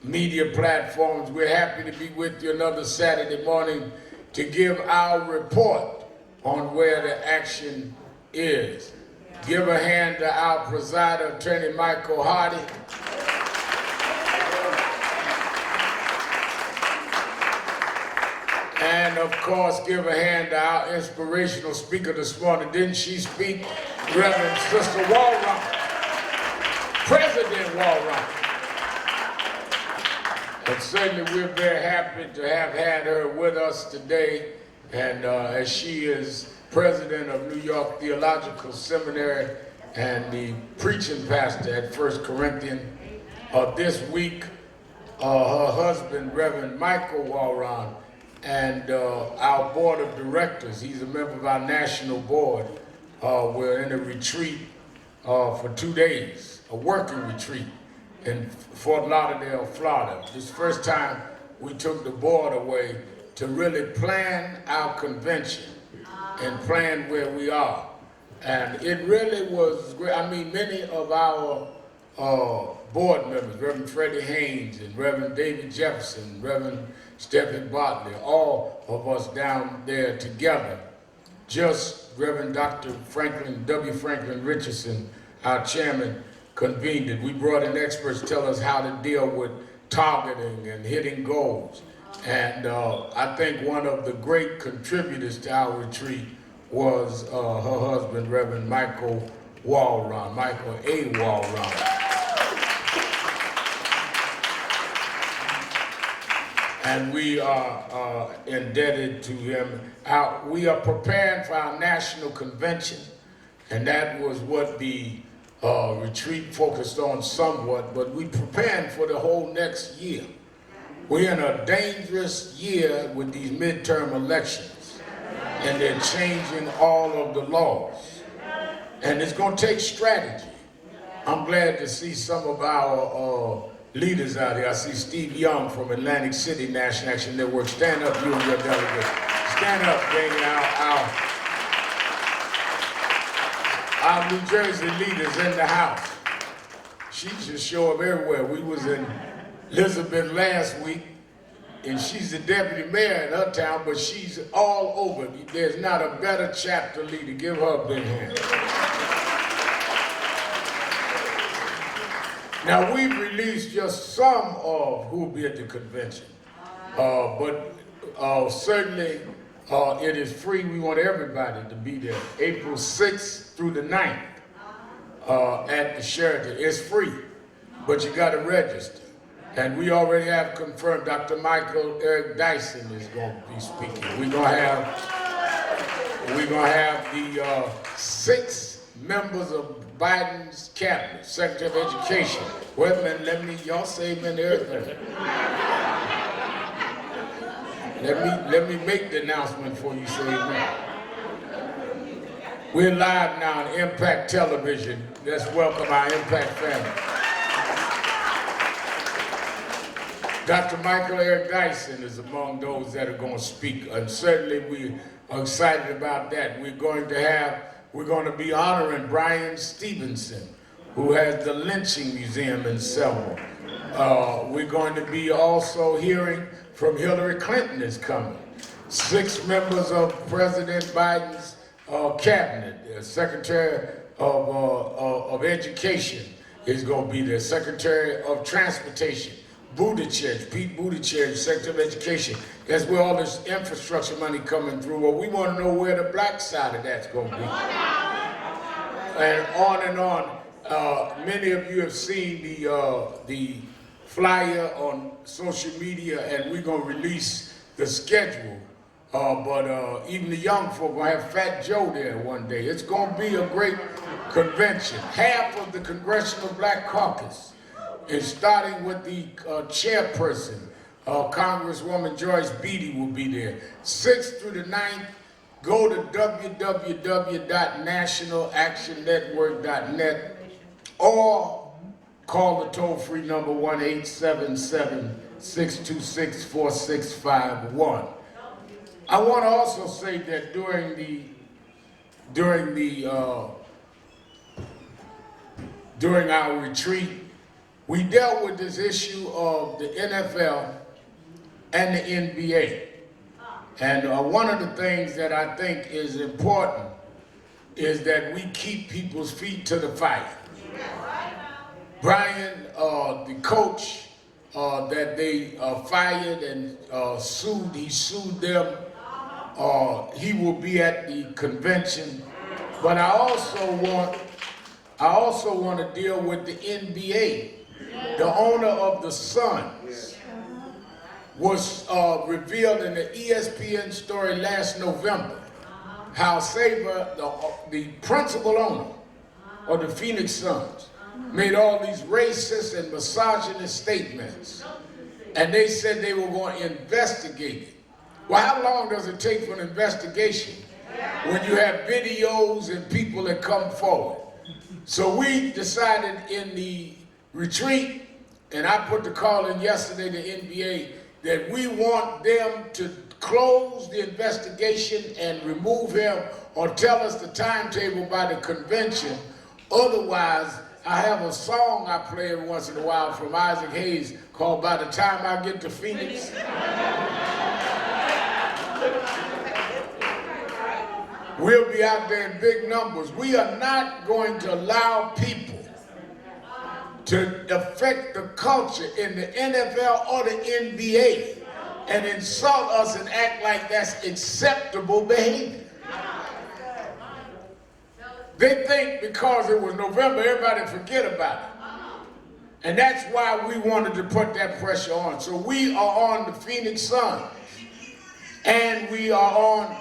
media platforms, we're happy to be with you another Saturday morning to give our report on where the action is. Give a hand to our presider, Attorney Michael Hardy. And of course, give a hand to our inspirational speaker this morning. Didn't she speak? Reverend Sister Waldron, President Waldron. And certainly we're very happy to have had her with us today. And as she is president of New York Theological Seminary and the preaching pastor at 1 Corinthians, this week, her husband, Reverend Michael Waldron, and our board of directors, he's a member of our national board. We're in a retreat for 2 days, a working retreat in Fort Lauderdale, Florida. This is the first time we took the board away to really plan our convention and plan where we are. And it really was great. I mean, many of our board members, Reverend Freddie Haynes and Reverend David Jefferson, Reverend Stephen Bartley, all of us down there together. Just Reverend Dr. W. Franklin Richardson, our chairman, convened it. We brought in experts to tell us how to deal with targeting and hitting goals. And I think one of the great contributors to our retreat was her husband, Reverend Michael Waldron, Michael A. Waldron. And we are indebted to him. We are preparing for our national convention, and that was what the retreat focused on somewhat, but we're preparing for the whole next year. We're in a dangerous year with these midterm elections, and they're changing all of the laws. And it's going to take strategy. I'm glad to see some of our leaders out here. I see Steve Young from Atlantic City National Action Network. Stand up, you and your delegate. Stand up, bringing our New Jersey leaders in the house. She just show up everywhere. We was in Elizabeth last week, and she's the deputy mayor in her town, but she's all over. There's not a better chapter leader. Give her a big hand. Now, we've released just some of who will be at the convention, but certainly it is free. We want everybody to be there. April 6th through the 9th at the Sheraton. It's free, but you got to register. And we already have confirmed Dr. Michael Eric Dyson is going to be speaking. We're going to have the 6 members of Biden's cabinet, Secretary of Education. Wait a minute, y'all say amen to everything. Let me make the announcement before you say amen. We're live now on Impact Television. Let's welcome our Impact family. Dr. Michael Eric Dyson is among those that are going to speak, and certainly we are excited about that. We're going to be honoring Brian Stevenson, who has the Lynching Museum in Selma. We're going to be also hearing from Hillary Clinton is coming. 6 members of President Biden's cabinet, the Secretary of Education is going to be there, Secretary of Transportation, Pete Buttigieg, Secretary of Education. That's where all this infrastructure money coming through. Well, we want to know where the black side of that's going to be. And on and on. Many of you have seen the flyer on social media, and we're going to release the schedule. But even the young folk will have Fat Joe there one day. It's going to be a great convention. Half of the Congressional Black Caucus is starting with the chairperson, Congresswoman Joyce Beatty will be there. 6th through the 9th, go to www.nationalactionnetwork.net or call the toll-free number 1-877-626-4651. I want to also say that during our retreat, we dealt with this issue of the NFL and the NBA. And one of the things that I think is important is that we keep people's feet to the fire. Brian, the coach that they fired and sued, he sued them. He will be at the convention. But I also want to deal with the NBA. The owner of the Suns was revealed in the ESPN story last November. How Saber, the principal owner of the Phoenix Suns, made all these racist and misogynist statements. And they said they were going to investigate it. Well, how long does it take for an investigation when you have videos and people that come forward? So we decided in the retreat, and I put the call in yesterday to NBA, that we want them to close the investigation and remove him or tell us the timetable by the convention. Otherwise, I have a song I play every once in a while from Isaac Hayes called By the Time I Get to Phoenix. We'll be out there in big numbers. We are not going to allow people to affect the culture in the NFL or the NBA and insult us and act like that's acceptable behavior. They think because it was November, everybody forget about it. And that's why we wanted to put that pressure on. So we are on the Phoenix Suns, and we are on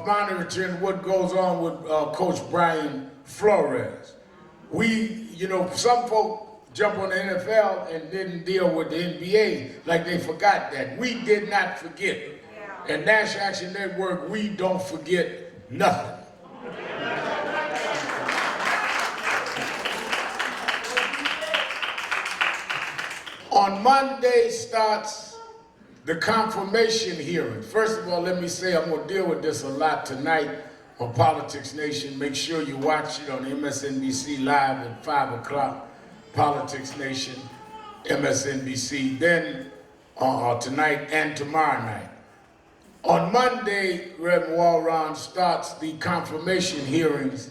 monitoring what goes on with Coach Brian Flores. Some folk jump on the NFL and didn't deal with the NBA like they forgot that. We did not forget. At National Action Network, we don't forget nothing. On Monday starts the confirmation hearing. First of all, let me say I'm going to deal with this a lot tonight on Politics Nation. Make sure you watch it on MSNBC Live at 5 o'clock. Politics Nation, MSNBC. Then tonight and tomorrow night. On Monday, Reverend Waldron starts the confirmation hearings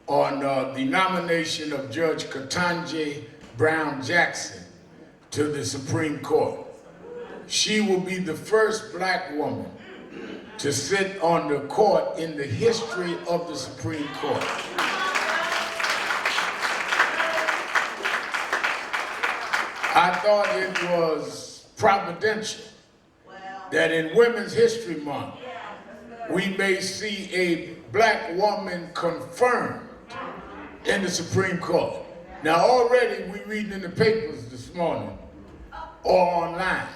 on the nomination of Judge Ketanji Brown Jackson to the Supreme Court. She will be the first black woman to sit on the court in the history of the Supreme Court. I thought it was providential that in Women's History Month, we may see a black woman confirmed in the Supreme Court. Now already we reading in the papers this morning or online.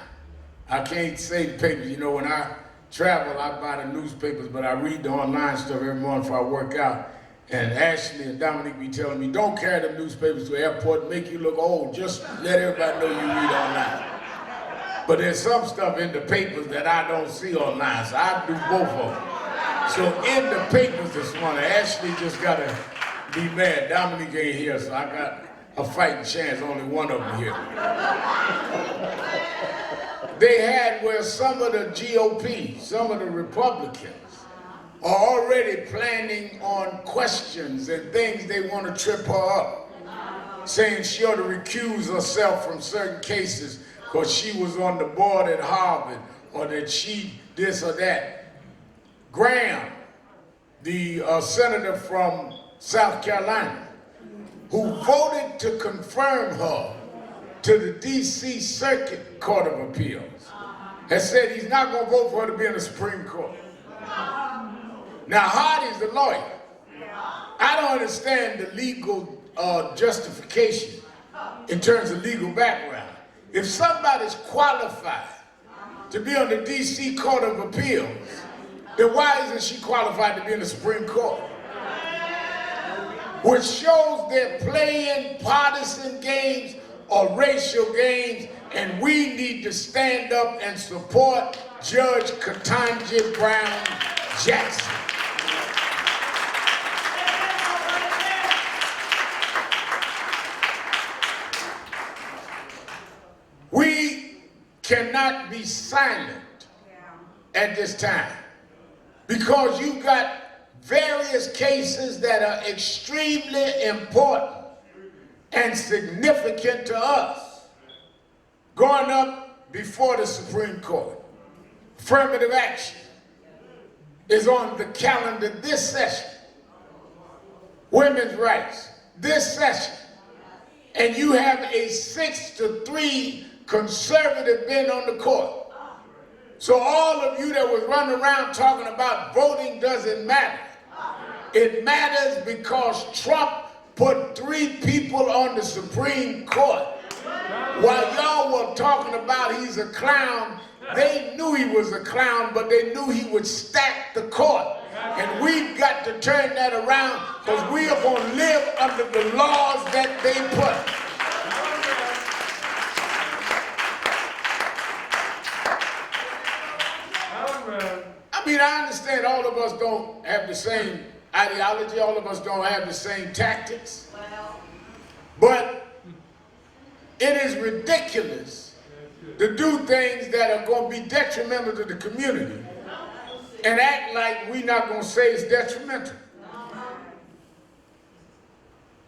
I can't say the papers, you know, when I travel, I buy the newspapers, but I read the online stuff every morning before I work out. And Ashley and Dominique be telling me, don't carry them newspapers to the airport and make you look old. Just let everybody know you read online. But there's some stuff in the papers that I don't see online, so I do both of them. So in the papers this morning, Ashley just got to be mad. Dominique ain't here, so I got a fighting chance, only one of them here. They had where some of the GOP, some of the Republicans, are already planning on questions and things they want to trip her up, saying she ought to recuse herself from certain cases because she was on the board at Harvard, or that she this or that. Graham, the senator from South Carolina, who voted to confirm her to the D.C. Circuit Court of Appeals, has said he's not going to vote for her to be in the Supreme Court. Now, Hardy's the lawyer. I don't understand the legal justification in terms of legal background. If somebody's qualified to be on the D.C. Court of Appeals, then why isn't she qualified to be in the Supreme Court? Which shows they're playing partisan games or racial games, and we need to stand up and support Judge Ketanji Brown Jackson. We cannot be silent at this time because you've got various cases that are extremely important and significant to us going up before the Supreme Court. Affirmative action is on the calendar this session. Women's rights this session. And you have a 6-3 conservative been on the court. So all of you that was running around talking about voting doesn't matter. It matters because Trump put 3 people on the Supreme Court. While y'all were talking about he's a clown, they knew he was a clown, but they knew he would stack the court. And we've got to turn that around because we are going to live under the laws that they put. I mean, I understand all of us don't have the same ideology, all of us don't have the same tactics. But it is ridiculous to do things that are going to be detrimental to the community and act like we're not going to say it's detrimental.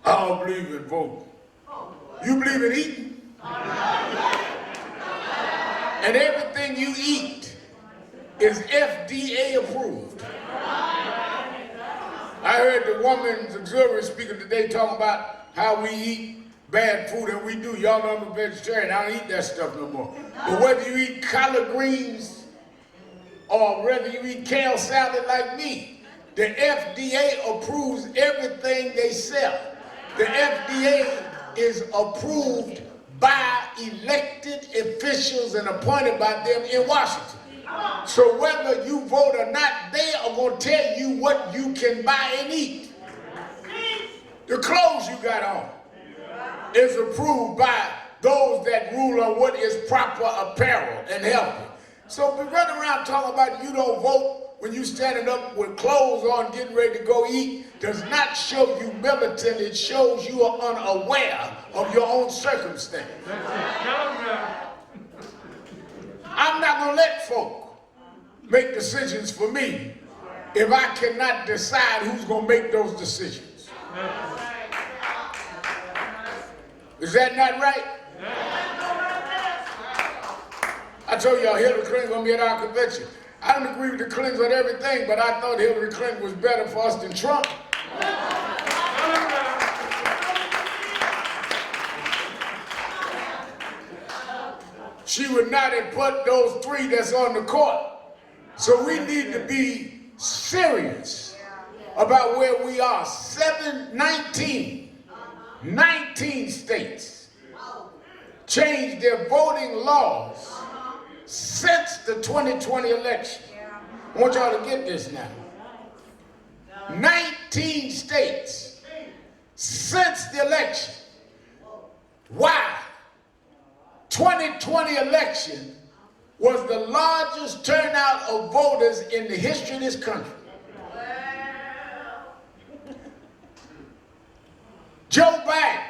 I don't believe in voting. You believe in eating? And everything you eat is FDA approved. I heard the woman's auxiliary speaker today talking about how we eat bad food, and we do. Y'all know I'm a vegetarian. I don't eat that stuff no more. But whether you eat collard greens or whether you eat kale salad like me, the FDA approves everything they sell. The FDA is approved by elected officials and appointed by them in Washington. So whether you vote or not, they are going to tell you what you can buy and eat. The clothes you got on is approved by those that rule on what is proper apparel and healthy. So we run around talking about you don't vote when you standing up with clothes on getting ready to go eat does not show you militant. It shows you are unaware of your own circumstance. I'm not going to let folk make decisions for me if I cannot decide who's going to make those decisions. Is that not right? I told y'all Hillary Clinton going to be at our convention. I don't agree with the Clintons on everything, but I thought Hillary Clinton was better for us than Trump. She would not have put those 3 that's on the court. So we need to be serious about where we are. 19 states changed their voting laws since the 2020 election. I want y'all to get this now. 19 states since the election. Why? 2020 election was the largest turnout of voters in the history of this country. Joe Biden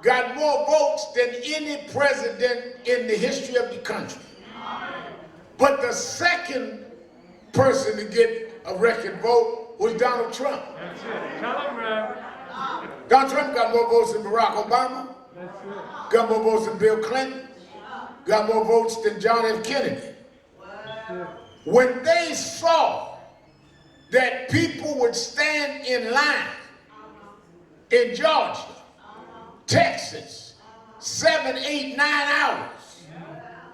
got more votes than any president in the history of the country. But the second person to get a record vote was Donald Trump. That's it. Tell him, Rev. Donald Trump got more votes than Barack Obama, got more votes than Bill Clinton, got more votes than John F. Kennedy. When they saw that people would stand in line in Georgia, Texas, 7, 8, 9 hours,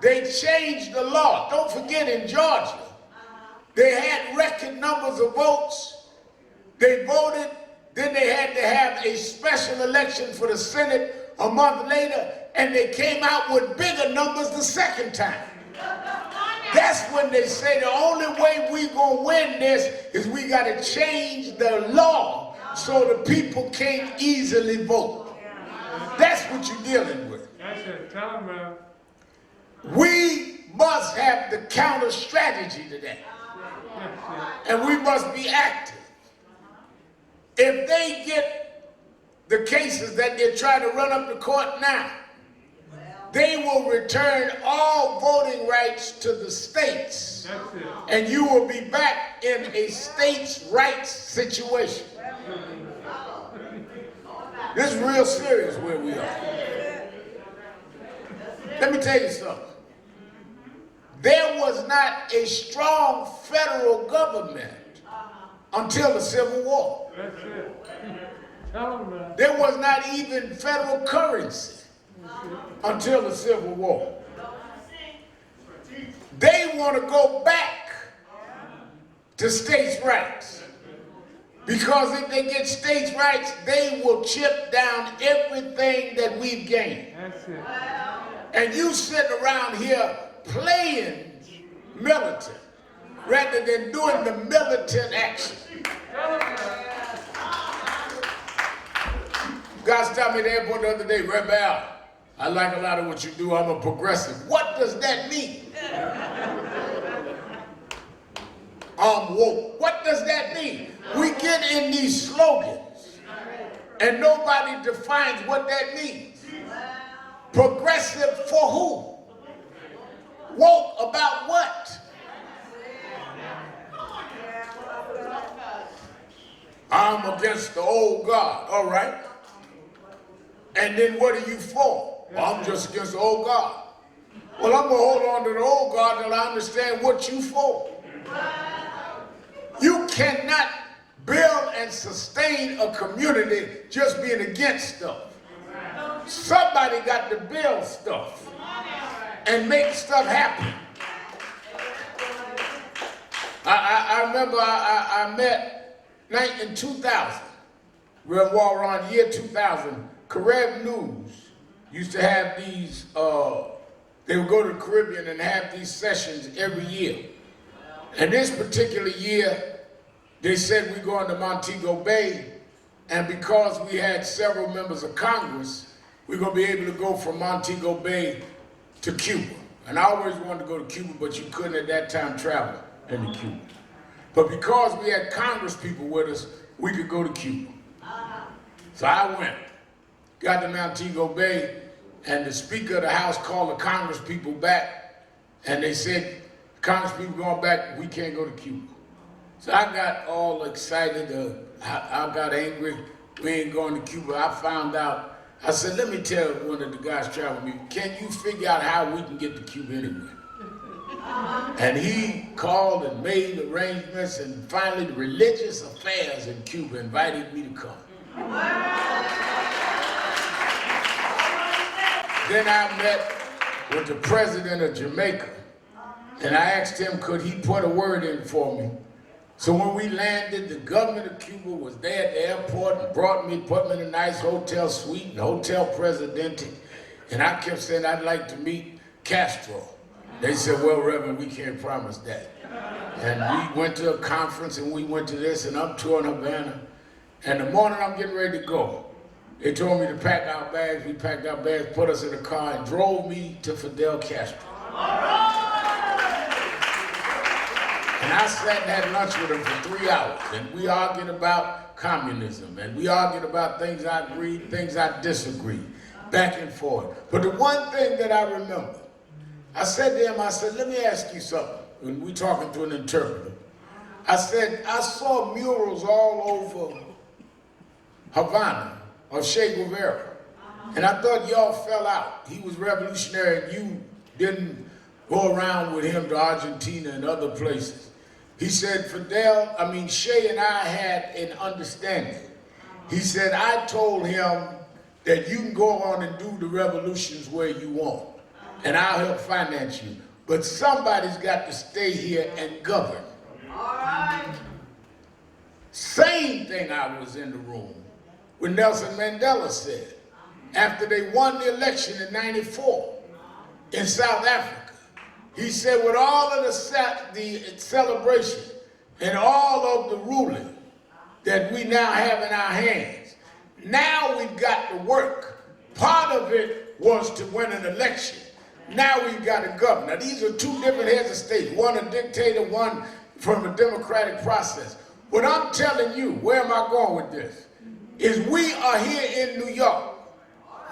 they changed the law. Don't forget, in Georgia, they had record numbers of votes. They voted, then they had to have a special election for the Senate a month later, and they came out with bigger numbers the second time. That's when they say the only way we gonna win this is we gotta change the law so the people can't easily vote. That's what you're dealing with. That's it. Tell him, Rev. We must have the counter strategy today. And we must be active. If they get the cases that they're trying to run up the court now, they will return all voting rights to the states. That's it. And you will be back in a states' rights situation. This is real serious where we are. Let me tell you something. There was not a strong federal government until the Civil War. That's it. Tell him, Rev. There was not even federal currency until the Civil War. They want to go back to states' rights. Because if they get states' rights, they will chip down everything that we've gained. That's it. And you sitting around here playing militant rather than doing the militant action. God stopped me at the airport the other day, Rev Al, I like a lot of what you do, I'm a progressive. What does that mean? I'm woke. What does that mean? We get in these slogans and nobody defines what that means. Progressive for who? Woke about what? I'm against the old God, all right. And then what are you for? Well, I'm just against the old God. Well, I'm gonna hold on to the old God until I understand what you for. You cannot build and sustain a community just being against stuff. Somebody got to build stuff and make stuff happen. I remember I met in 2000, Rev Waldron, year 2000, Carib News used to have these, they would go to the Caribbean and have these sessions every year. And this particular year, they said we're going to Montego Bay, and because we had several members of Congress, we're going to be able to go from Montego Bay to Cuba. And I always wanted to go to Cuba, but you couldn't at that time travel into Cuba. But because we had Congress people with us, we could go to Cuba. So I went, got to Montego Bay, and the Speaker of the House called the Congress people back, and they said, Congress people going back, we can't go to Cuba. So I got all excited, I got angry, we ain't going to Cuba. I found out, I said, let me tell one of the guys traveling with me, can you figure out how we can get to Cuba anyway? And he called and made arrangements, and finally the Religious Affairs in Cuba invited me to come. Then I met with the president of Jamaica, and I asked him, could he put a word in for me So when we landed, the government of Cuba was there at the airport and brought me, put me in a nice hotel suite, the Hotel Presidente. And I kept saying I'd like to meet Castro. They said, well, Reverend, we can't promise that. And we went to a conference and we went to this and I'm touring Havana. And the morning I'm getting ready to go, they told me to pack our bags. We packed our bags, put us in a car and drove me to Fidel Castro. And I sat and had lunch with him for 3 hours, and we argued about communism, and we argued about things I agreed, things I disagreed, back and forth. But the one thing that I remember, I said to him, I said, let me ask you something. When we talking to an interpreter, I said, I saw murals all over Havana of Che Guevara, and I thought y'all fell out. He was revolutionary, and you didn't go around with him to Argentina and other places. He said, Che and I had an understanding. He said, I told him that you can go on and do the revolutions where you want, and I'll help finance you. But somebody's got to stay here and govern. All right. Same thing I was in the room when Nelson Mandela said, after they won the election in '94 in South Africa. He said, with all of the celebration and all of the ruling that we now have in our hands, now we've got to work. Part of it was to win an election. Now we've got to govern. Now these are two different heads of state, one a dictator, one from a democratic process. What I'm telling you, where am I going with this, is we are here in New York,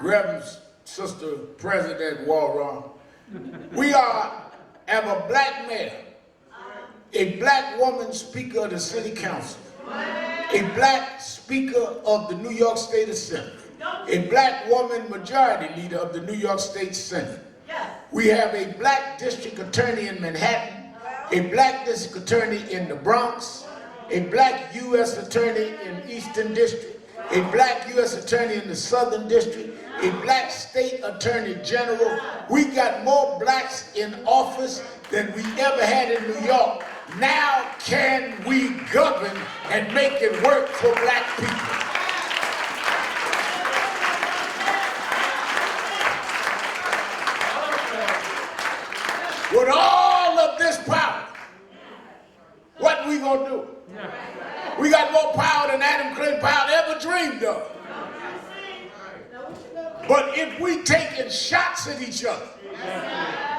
Reverend Sister President Waldron. We have a black mayor, a black woman speaker of the city council, a black speaker of the New York State Assembly, a black woman majority leader of the New York State Senate. We have a black district attorney in Manhattan, a black district attorney in the Bronx, a black U.S. attorney in Eastern District, a black U.S. attorney in the Southern District, a black state attorney general. We got more blacks in office than we ever had in New York. Now can we govern and make it work for black people? With all of this power, what we gonna do? We got more power than Adam Clayton Powell ever dreamed of. But if we taking shots at each other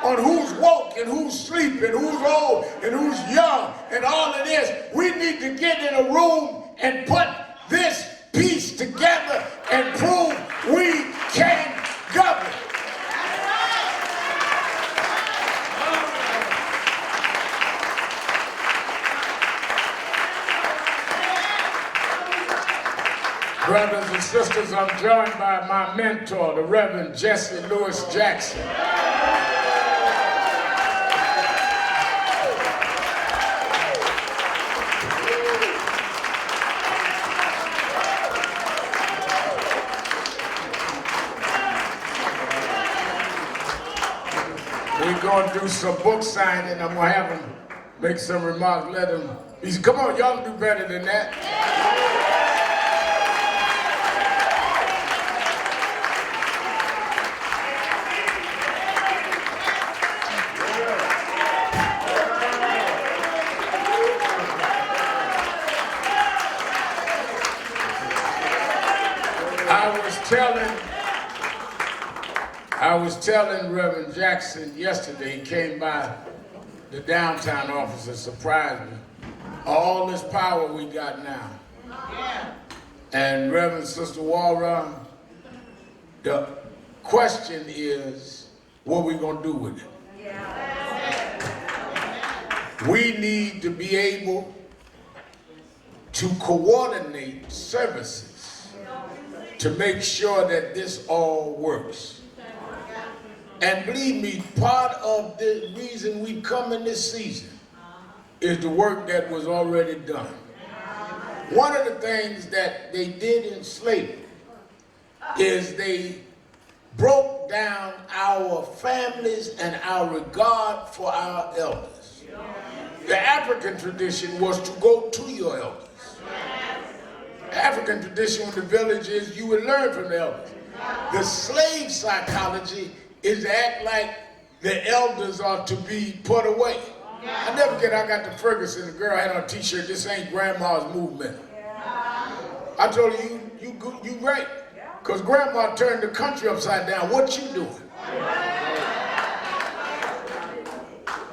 on who's woke and who's sleeping, who's old and who's young and all of this, we need to get in a room and put this piece together and prove we can govern. Brothers and sisters, I'm joined by my mentor, the Reverend Jesse Lewis Jackson. We're going to do some book signing. I'm going to have him make some remarks. Let him. He said, come on, y'all can do better than that. I was telling Reverend Jackson yesterday, he came by the downtown office and surprised me. All this power we got now. And Reverend Sister Waldron, the question is, what we gonna do with it? We need to be able to coordinate services to make sure that this all works. And believe me, part of the reason we come in this season is the work that was already done. One of the things that they did in slavery is they broke down our families and our regard for our elders. The African tradition was to go to your elders. African tradition in the village is you would learn from the elders. The slave psychology is to act like the elders are to be put away. I never forget, I got to Ferguson, the girl had on a t-shirt, "This ain't grandma's movement." I told her, you right. Because grandma turned the country upside down. What you doing?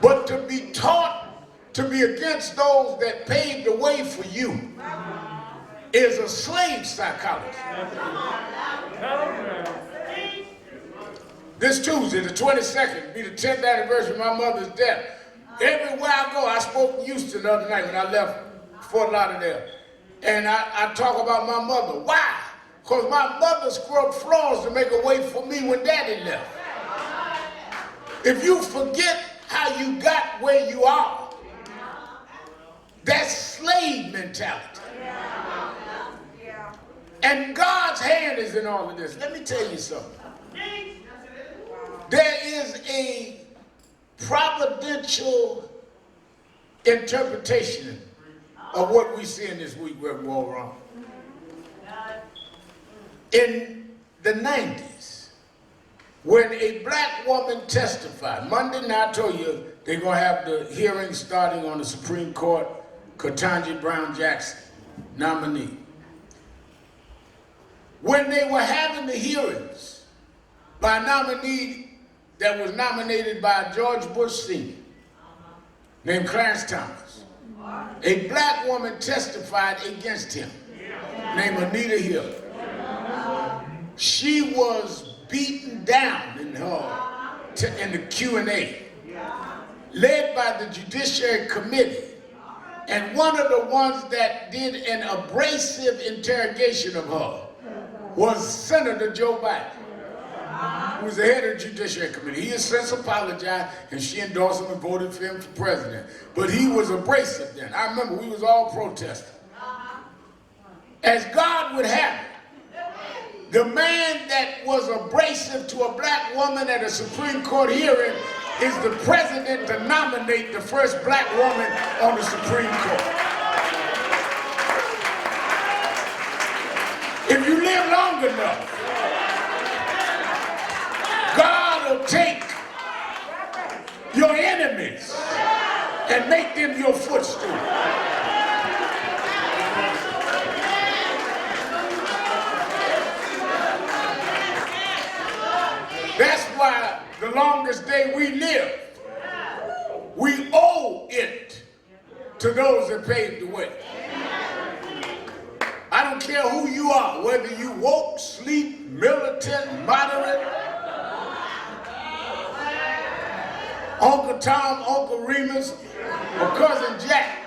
But to be taught to be against those that paved the way for you is a slave psychology. This Tuesday, the 22nd, be the 10th anniversary of my mother's death. Everywhere I go, I spoke in Houston the other night when I left Fort Lauderdale. And I talk about my mother. Why? Because my mother scrubbed floors to make a way for me when Daddy left. If you forget how you got where you are, that's slave mentality. And God's hand is in all of this. Let me tell you something. There is a providential interpretation of what we see in this week, Reverend Waldron. In the 90s, when a black woman testified, Monday night I told you they're going to have the hearing starting on the Supreme Court, Ketanji Brown Jackson, nominee. When they were having the hearings by a nominee that was nominated by George Bush Sr., named Clarence Thomas, a black woman testified against him, named Anita Hill. She was beaten down in the Q&A, led by the Judiciary Committee, and one of the ones that did an abrasive interrogation of her was Senator Joe Biden, who was the head of the Judiciary Committee. He has since apologized, and she endorsed him and voted for him for president. But he was abrasive then. I remember we was all protesting. As God would have it, the man that was abrasive to a black woman at a Supreme Court hearing is the president to nominate the first black woman on the Supreme Court. If you live long enough, God will take your enemies and make them your footstool. That's why the longest day we live, we owe it to those that paved the way. I don't care who you are, whether you woke, sleep, militant, moderate, Uncle Tom, Uncle Remus, or Cousin Jack.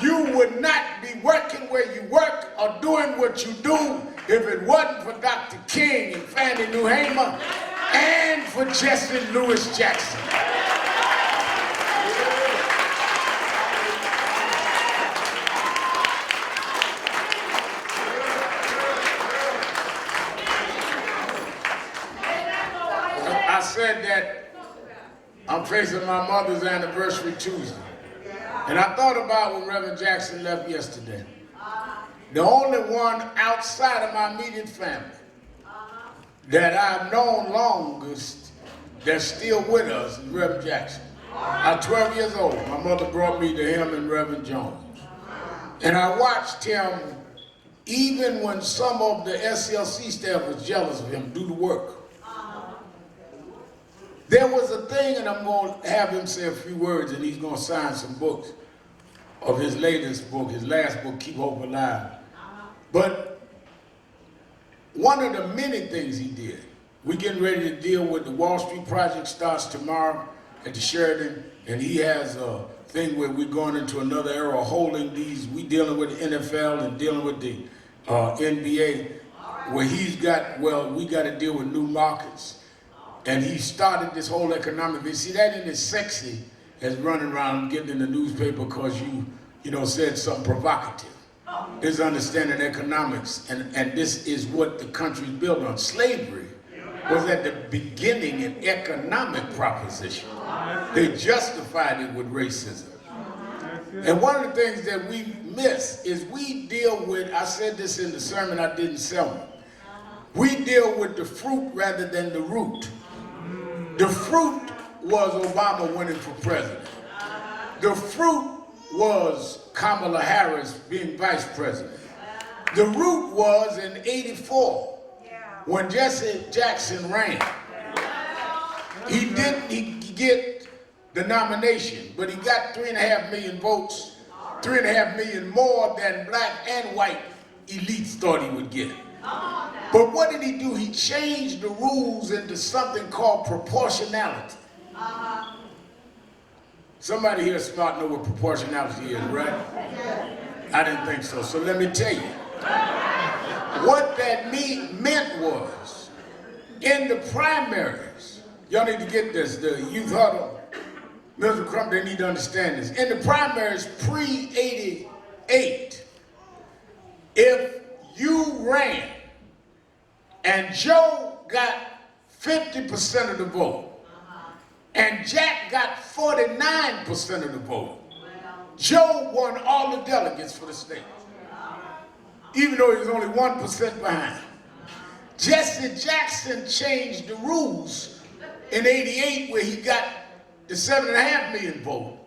You would not be working where you work or doing what you do if it wasn't for Dr. King and Fannie Lou Hamer and for Jesse Louis Jackson. I said that I'm facing my mother's anniversary Tuesday. And I thought about when Reverend Jackson left yesterday. The only one outside of my immediate family that I've known longest that's still with us is Reverend Jackson. I'm 12 years old. My mother brought me to him and Reverend Jones. And I watched him, even when some of the SLC staff was jealous of him, do the work. There was a thing, and I'm going to have him say a few words, and he's going to sign some books of his latest book, his last book, Keep Hope Alive. But one of the many things he did, we're getting ready to deal with the Wall Street project, starts tomorrow at the Sheridan, and he has a thing where we're going into another era of holding these, we dealing with the NFL and dealing with the NBA, where he's got, well, we got to deal with new markets. And he started this whole economic, you see that in as sexy as running around getting in the newspaper because you know, said something provocative. It's understanding economics, and this is what the country's built on. Slavery was at the beginning an economic proposition. They justified it with racism. And one of the things that we miss is we deal with, I said this in the sermon I did in Selma, we deal with the fruit rather than the root. The fruit was Obama winning for president. The fruit was Kamala Harris being vice president. The root was in '84 when Jesse Jackson ran. He didn't get the nomination, but he got 3.5 million votes, 3.5 million more than black and white elites thought he would get. But what did he do? He changed the rules into something called proportionality. Somebody here smart know what proportionality is, right? I didn't think so. So let me tell you. What that meant was, in the primaries, y'all need to get this, the youth huddle, Mr. Crump, they need to understand this. In the primaries pre-88, if you ran and Joe got 50% of the vote, and Jack got 49% of the vote, Joe won all the delegates for the state, even though he was only 1% behind. Jesse Jackson changed the rules in '88 where he got the 7.5 million vote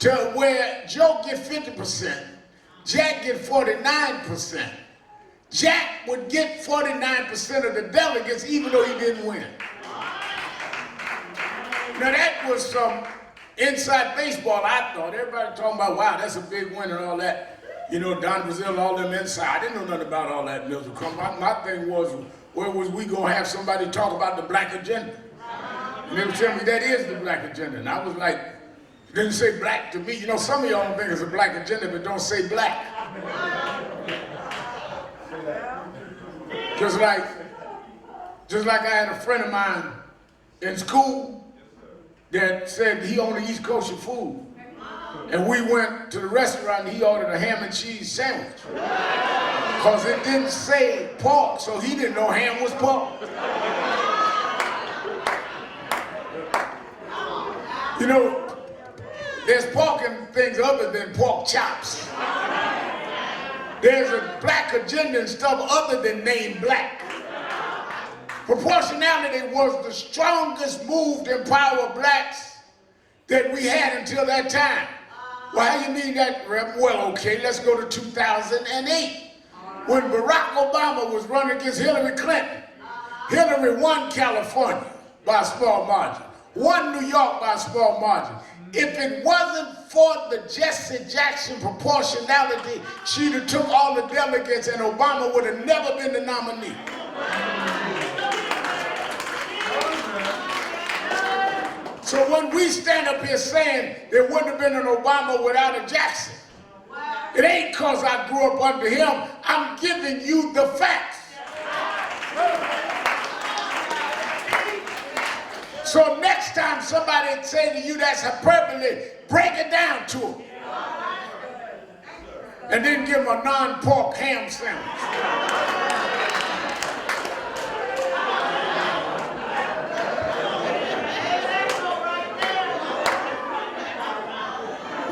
to where Joe get 50%, Jack get 49%. Jack would get 49% of the delegates even though he didn't win. Now that was some inside baseball, I thought. Everybody talking about, wow, that's a big win and all that. You know, Don Brazil, all them inside. I didn't know nothing about all that, Mr. Crump. My thing was, where was we going to have somebody talk about the black agenda? And they would tell me that is the black agenda. And I was like, it didn't say black to me. You know, some of y'all don't think it's a black agenda, but don't say black. Just like I had a friend of mine in school that said he only eats kosher food. And we went to the restaurant and he ordered a ham and cheese sandwich. Because it didn't say pork, so he didn't know ham was pork. You know, there's pork in things other than pork chops. There's a black agenda and stuff other than named black. Proportionality was the strongest move to empower blacks that we had until that time. Well, how you mean that, Rep? Well, okay, let's go to 2008. When Barack Obama was running against Hillary Clinton, Hillary won California by a small margin, won New York by a small margin. If it wasn't for the Jesse Jackson proportionality, she'd have took all the delegates and Obama would have never been the nominee. So when we stand up here saying there wouldn't have been an Obama without a Jackson, it ain't because I grew up under him. I'm giving you the facts. So next time somebody say to you that's hyperbole, break it down to them. And then give them a non-pork ham sandwich.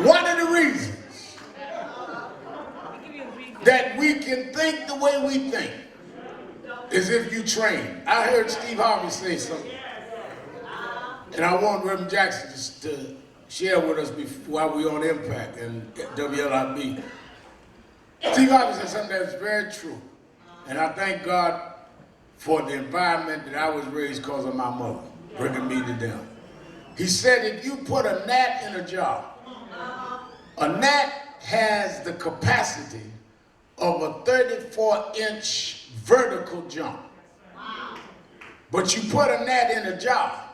One of the reasons that we can think the way we think is if you train. I heard Steve Harvey say something, and I want Reverend Jackson to share with us while we're on Impact and WLIB. Steve Harvey said something that's very true, and I thank God for the environment that I was raised because of my mother, bringing me to them. He said if you put a gnat in a jar, a gnat has the capacity of a 34-inch vertical jump. But you put a gnat in a jar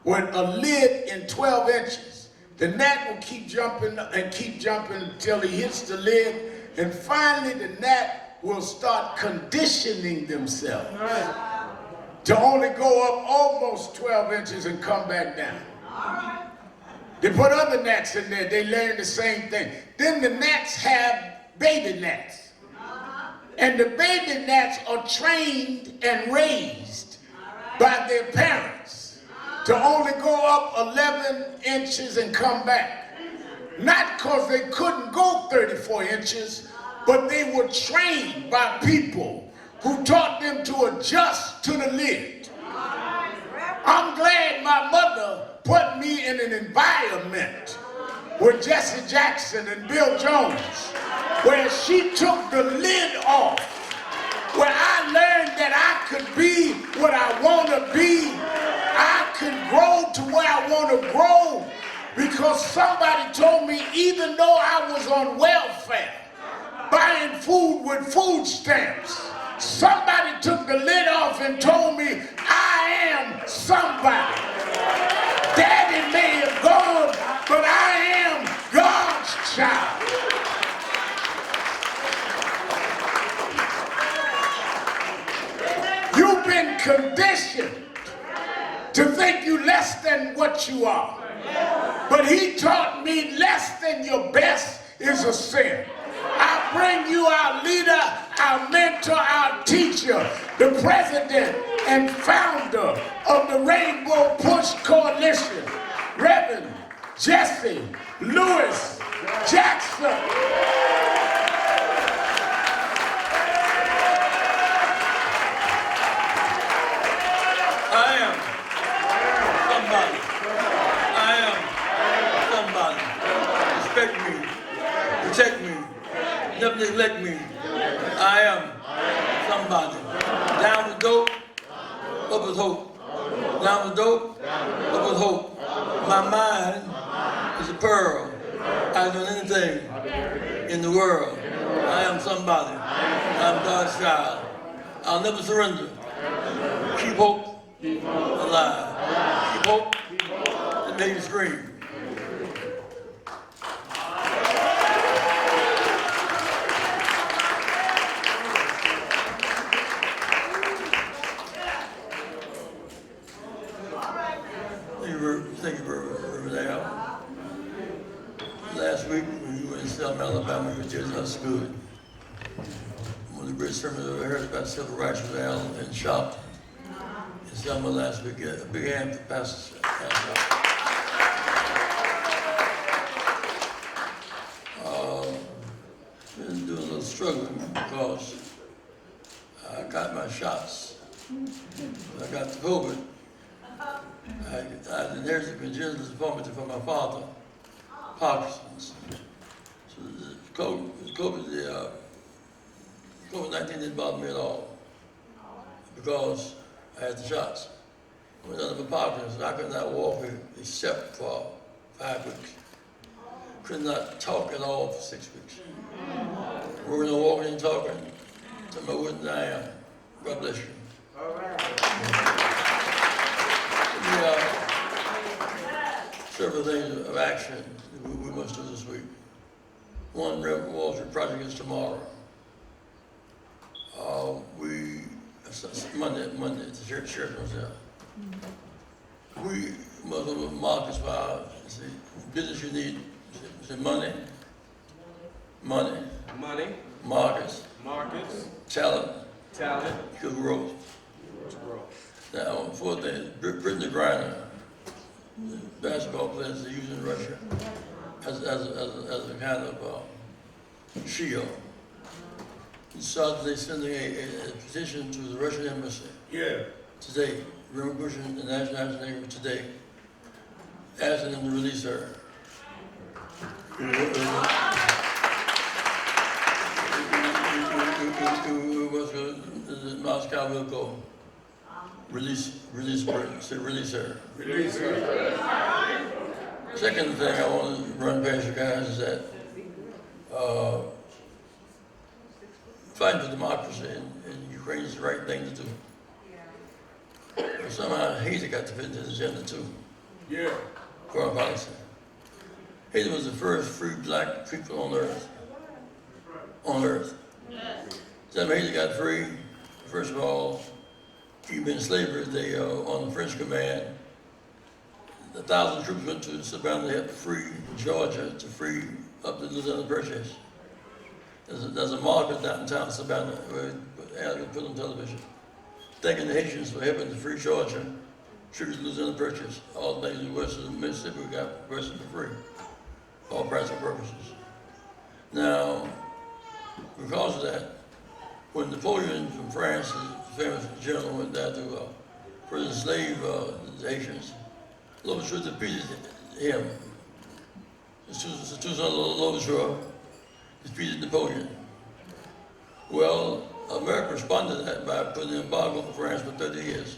with a lid in 12 inches, the gnat will keep jumping and keep jumping until he hits the lid, and finally the gnat will start conditioning themselves to only go up almost 12 inches and come back down. They put other gnats in there, they learn the same thing. Then the gnats have baby gnats. And the baby gnats are trained and raised by their parents to only go up 11 inches and come back. not because they couldn't go 34 inches, but they were trained by people who taught them to adjust to the lid. I'm glad my mother put me in an environment with Jesse Jackson and Bill Jones, where she took the lid off, where I learned that I could be what I want to be. I could grow to where I want to grow, because somebody told me, even though I was on welfare, buying food with food stamps, somebody took the lid off and told me I am somebody. Daddy may have gone, but I am God's child. You've been conditioned to think you less than what you are. But he taught me less than your best is a sin. I bring you our leader, our mentor, our teacher, the president and founder of the Rainbow Push Coalition, Reverend Jesse Lewis Jackson. I am somebody. I am somebody. Respect me. Protect me. Never neglect me. I am somebody. Down with dope, up with hope. Down with dope, up with hope. My mind is a pearl. I can do anything in the world. I am somebody. I'm God's child. I'll never surrender. Keep hope alive. Keep hope and make you scream. Thank you very much. Last week, when you were in Selma, Alabama, you were just us good. One of the great sermons I ever heard about civil rights was Al and Sharp in Selma last week. A big hand for Pastor Al. Been doing a little struggling because I got my shots. I got the COVID. I inherited congenital deformity from my father, Parkinson's. So COVID-19 didn't bother me at all because I had the shots. When I was under Parkinson's, I could not walk except for 5 weeks. Could not talk at all for 6 weeks. We're not walking and talking. Tell me what I am. God bless you. All right. Several things of action we must do this week. One, Reverend Wall Street project is tomorrow. Monday, the church was there. We must have markets for our business you need. Money, markets, talent, equal growth. Now, fourth thing, Brittany Griner, the basketball players they use in Russia as a kind of shield. So they're sending a petition to the Russian embassy. Yeah. Today, Reverend Bush and the National Navy today, asking them to release her. Moscow will go. Release Britain. Say release her. Release her. Second thing I want to run past you guys is that fighting for democracy in Ukraine is the right thing to do. But somehow Haiti got to fit into the agenda too. Yeah. Foreign policy. Haiti was the first free black people on earth. On earth. So Haiti got free. First of all, even in slavery, they on the French command, 1,000 troops went to Savannah. They had to free Georgia to free up to Louisiana Purchase. There's a market downtown Savannah where Al put on television, thanking the Haitians for helping to free Georgia, free Louisiana Purchase. All the things west of Mississippi we got west for free. all practical purposes. Now, because of that, when Napoleon from France, the famous general, went down to first enslave the Haitians, Louverture defeated him. His two sons, Louverture, defeated Napoleon. Well, America responded to that by putting an embargo on France for 30 years.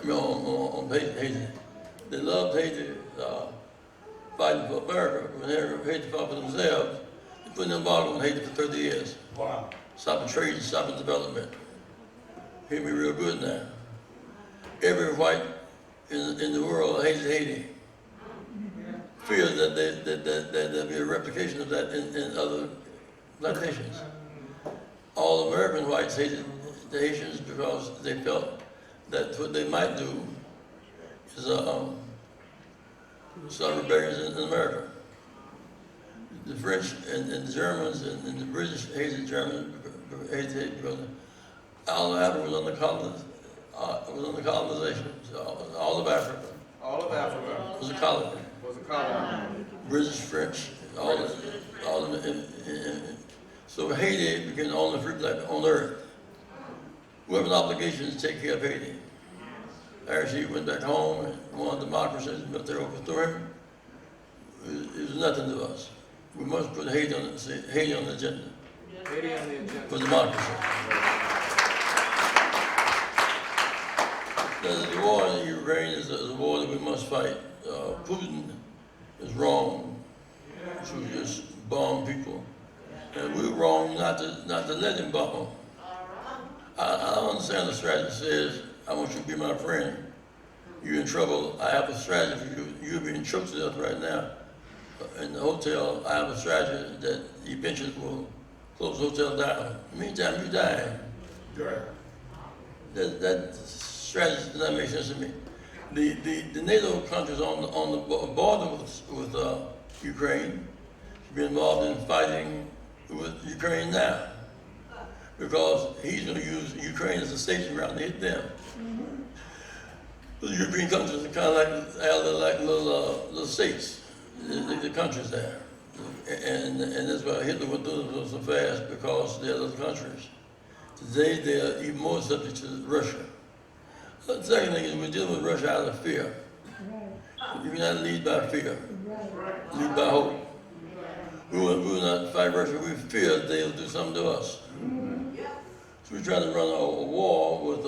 I mean, on Haiti. They loved Haiti, fighting for America. When Haiti fought for themselves, they put an embargo on Haiti for 30 years. Wow. Stopping trade, stopping development. Hear me real good now. Every white in the world hates Haiti. Fears that there'll be a replication of that in other plantations. All American whites hated the Haitians because they felt that what they might do is start rebellions in America. The French and the Germans and the British hated Germans because all of Africa was under colonization. So all of Africa. All of Africa was a colony. was a colony. British, French, all of them. So Haiti became the only free black on earth. We have an obligation to take care of Haiti. Actually, he went back home and wanted democracy, but they overthrew him. It was nothing to us. We must put Haiti on the agenda. Haiti on the agenda. For democracy. The war in Ukraine is a war that we must fight. Putin is wrong to just bomb people. And we're wrong not to let him bomb them. I don't understand the strategy says, I want you to be my friend. You're in trouble, I have a strategy for you. You're being choked to death right now. In the hotel, I have a strategy that eventually will close the hotel down. In the meantime, you die. That strategy does not make sense to me. The NATO countries on the border with Ukraine should be involved in fighting with Ukraine now, because he's going to use Ukraine as a staging ground to hit them. The European countries are kind of like little states, the countries there. And that's why Hitler went through them so fast, because they're little countries. Today, they're even more subject to Russia. The second thing is we're dealing with Russia out of fear. You cannot lead by fear. Lead by hope. We will not fight Russia. We fear they'll do something to us. So we're trying to run a war with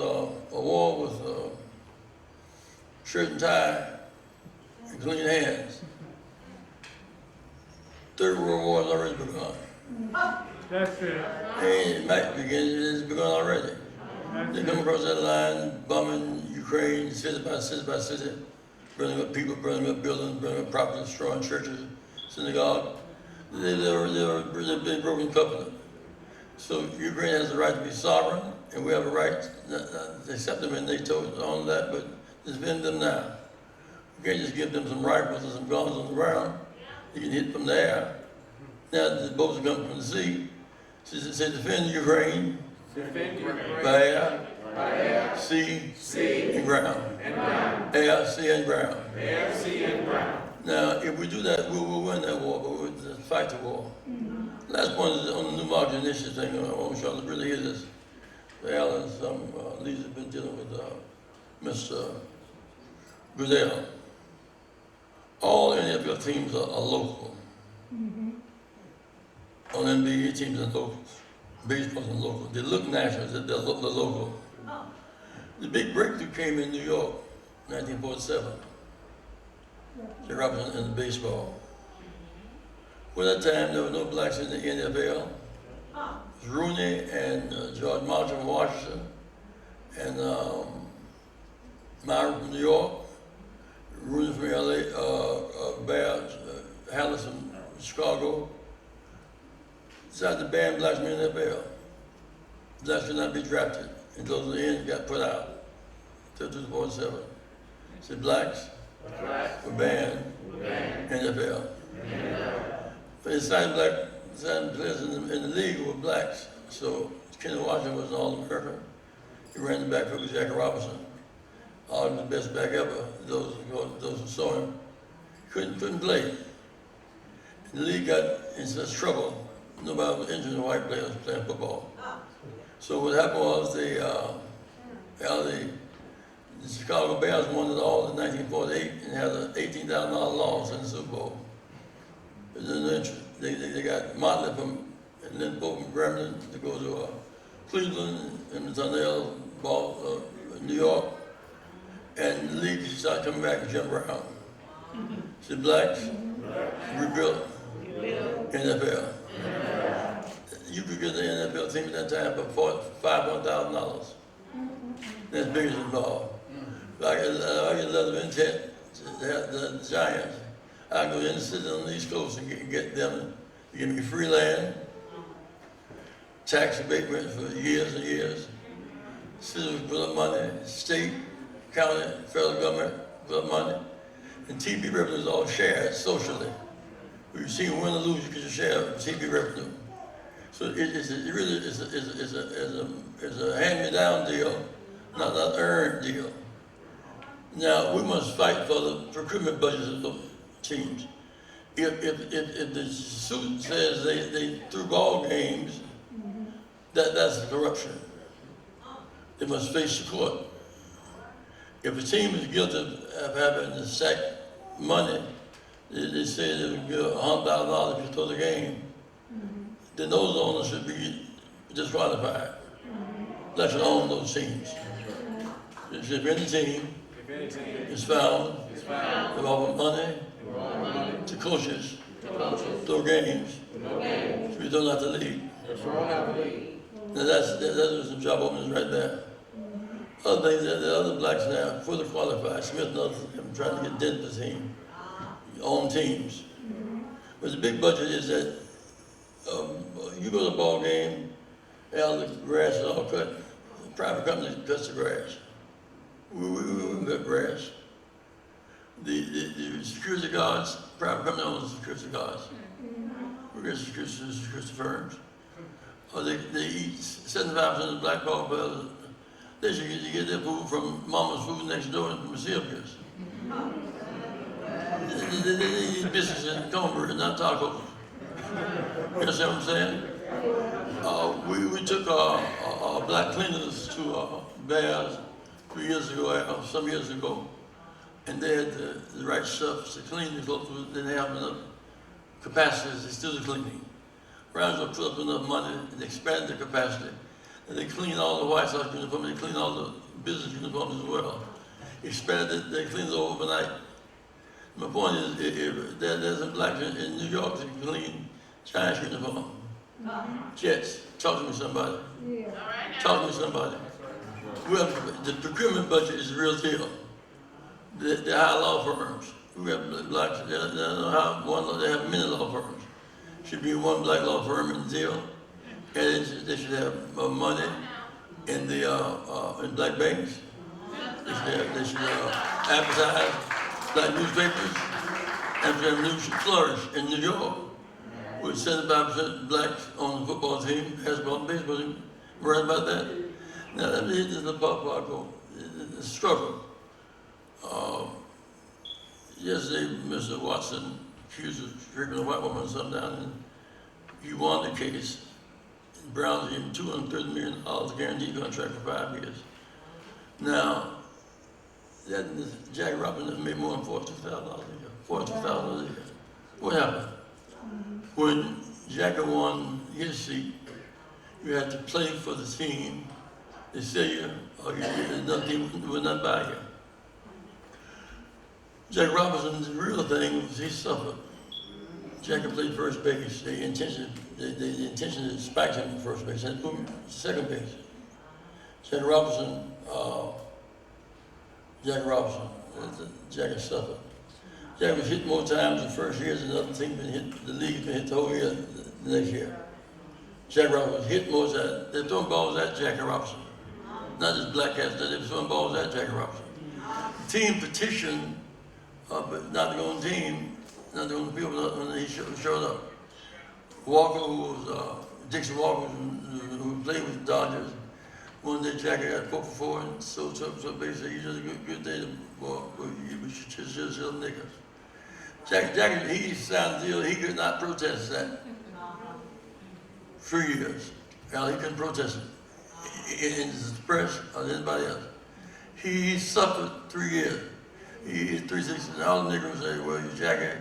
shirt and tie and clean hands. Third World War has already begun. That's it. And it might begin. It's begun already. They come across that line, bombing Ukraine, city by city by city, burning up people, burning up buildings, burning up property, destroying churches, synagogues. They've been broken covenant. So Ukraine has the right to be sovereign, and we have a right to accept them in NATO on that, but defend them now. You can't just give them some rifles and some guns on the ground. You can hit from the air. Now the boats are coming from the sea. So they say defend Ukraine. By air, sea, and ground. Air, sea, and ground. Now, if we do that, we will win that war, but we'll just fight the war. Last point is on the new market initiative thing. I want y'all to really hear this. Al and some leaders have been dealing with Mr. Goodell. All NFL teams are local. On NBA teams are locals. Baseball's and local. They look national, they're local. The big breakthrough came in New York, 1947. Jay Robinson in the baseball. For that time, there were no blacks in the NFL. It was Rooney and George Marshall from Washington, and Myron from New York, Rooney from LA, Bear, Hallis from Chicago. Decided to ban blacks from the NFL. Blacks could not be drafted, and those at the end got put out. 2047. Said blacks were banned NFL. But they signed players in the league were blacks. So Kenny Washington was an All-American. He ran the backfield with Jackie Robinson. All the best back ever. Those who saw him couldn't play. The league got in such trouble, nobody was interested in white players playing football. So what happened was the Chicago Bears won it all in 1948 and had an $18,000 loss in the Super Bowl. They got Motley and then both from Gremlin to go to Cleveland and Tunnel, New York, and the league started coming back with Jim Brown. The blacks rebuilt NFL. You could get the NFL team at that time for $500,000. That's big as involved. I get a letter of intent to have the Giants. I go in and sit on the East Coast and get them to give me free land, tax abatement for years and years. Citizens put up money, state, county, federal government put up money, and TV revenue is all shared socially. When you see win or lose, you get your share of TV revenue. So it really is a hand-me-down deal, not an earned deal. Now we must fight for the procurement budgets of those teams. If the suit says they threw ball games, that's corruption. They must face the court. If a team is guilty of having to sack money, they say they would give $100,000 if you throw the game, then those owners should be disqualified. They should own those teams. If any team is found involving money to coaches, throw games, should be thrown out the league. Now that's some job openings right there. Other things, the other blacks now fully qualified. Smith and others are trying to get Denver team, own teams. But the big budget is that you go to a ball game, the grass is all cut. The private company cuts the grass. We cut grass. The security guards, private company owns the security guards. We get security firms. They eat 75% of the black ball players. They should get their food from mama's food next door and from Sylvia's. They eat biscuits and cornbread, not tacos. You understand what I'm saying? We took our black cleaners to Bears some years ago, and they had the right stuff to clean the clothes, but they didn't have enough capacity to still the cleaning. Browns put up enough money and expand the capacity. And they clean all the White Sox uniforms, they clean all the business uniforms as well. Expanded, they clean it overnight. My point is, if there's some blacks in New York that can clean Giants uniform. Jets, talk to me somebody. Talk to me somebody. Well, the procurement budget is the real deal. The high law firms. We have blacks, they have many law firms. Should be one black law firm in the deal. And they should have money in in black banks. They should advertise black newspapers. And news should flourish in New York. With 75% blacks on the football team, basketball and baseball team. Right about that? Now let me hit this little part the struggle. Yesterday, Mr. Watson accused of raping a white woman or something down, and he won the case. Browns gave him $230 million guaranteed contract for 5 years. Now, Jack Robinson made more than $42,000 a year. $42,000 a year. What happened? When Jack won his seat, you had to play for the team. They say you, or another team would not buy you. Jack Robinson's real thing was he suffered. Jack played first base. They intentionally spiked him at first base and put him second base. Jack Robinson has suffered. Jack was hit more times the first year than the other team been hit. The league been hit the whole year the next year. Jack Robinson was hit more times. They're throwing balls at Jack Robinson. Not just black cats, they're throwing balls at Jack Robinson. The team petitioned, but not the own team, not the only people when he showed up. Walker, who was Dixon Walker, who played with the Dodgers, one day Jack got 4 for 4 and so basically he just a good day, boy, we should sell niggas. Jackie, he signed a deal, he could not protest that. 3 years. Now he couldn't protest it in his press or anybody else. He suffered 3 years. He 360, and all the Negroes say, well, you Jackie,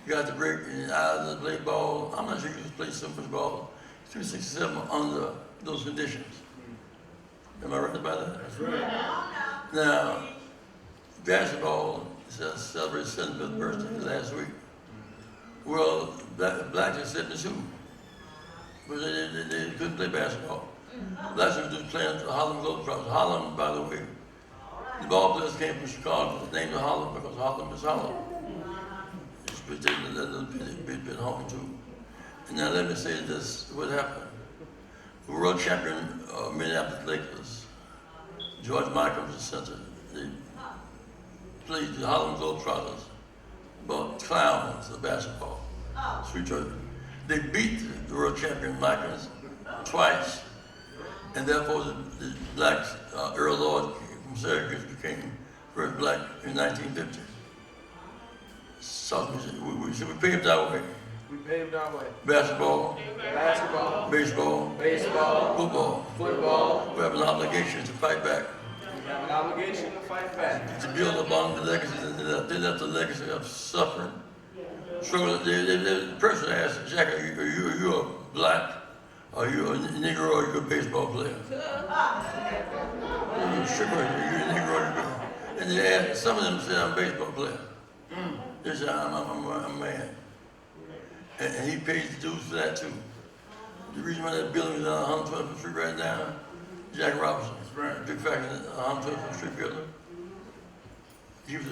you got to break in your eyes and play ball. I'm not sure you can play so much ball. 367 under those conditions. Am I right about that? That's right. Now, basketball celebrated 75th birthday last week. Well, blacks accepted too, but they couldn't play basketball. Blacks were just playing for Harlem Globetrotters. Harlem, by the way, the ball players came from Chicago. They named it Harlem because Harlem is Harlem. It's taking a little bit home too. And now let me say this: what happened? The world champion Minneapolis Lakers, George Michael was the center. They played the Harlem Globetrotters, about clowns of basketball, street children. They beat the world champion Michaels twice, and therefore the blacks, Earl Lord from Syracuse became first black in 1950. So we paved our way. We paved our way. Basketball, Baseball, football. We have an obligation to fight back. We have an obligation to fight back. To build upon the legacy they left a legacy of suffering. Struggle. The person asked, Jack, are you a black? Are you a Negro or are you a baseball player? Are you a Negro? And they asked, some of them said, I'm a baseball player. They said, I'm a man. And he pays the dues for that too. The reason why that building is on 112th Street right now, Jack Robinson, big factor in 112th Street building. He was a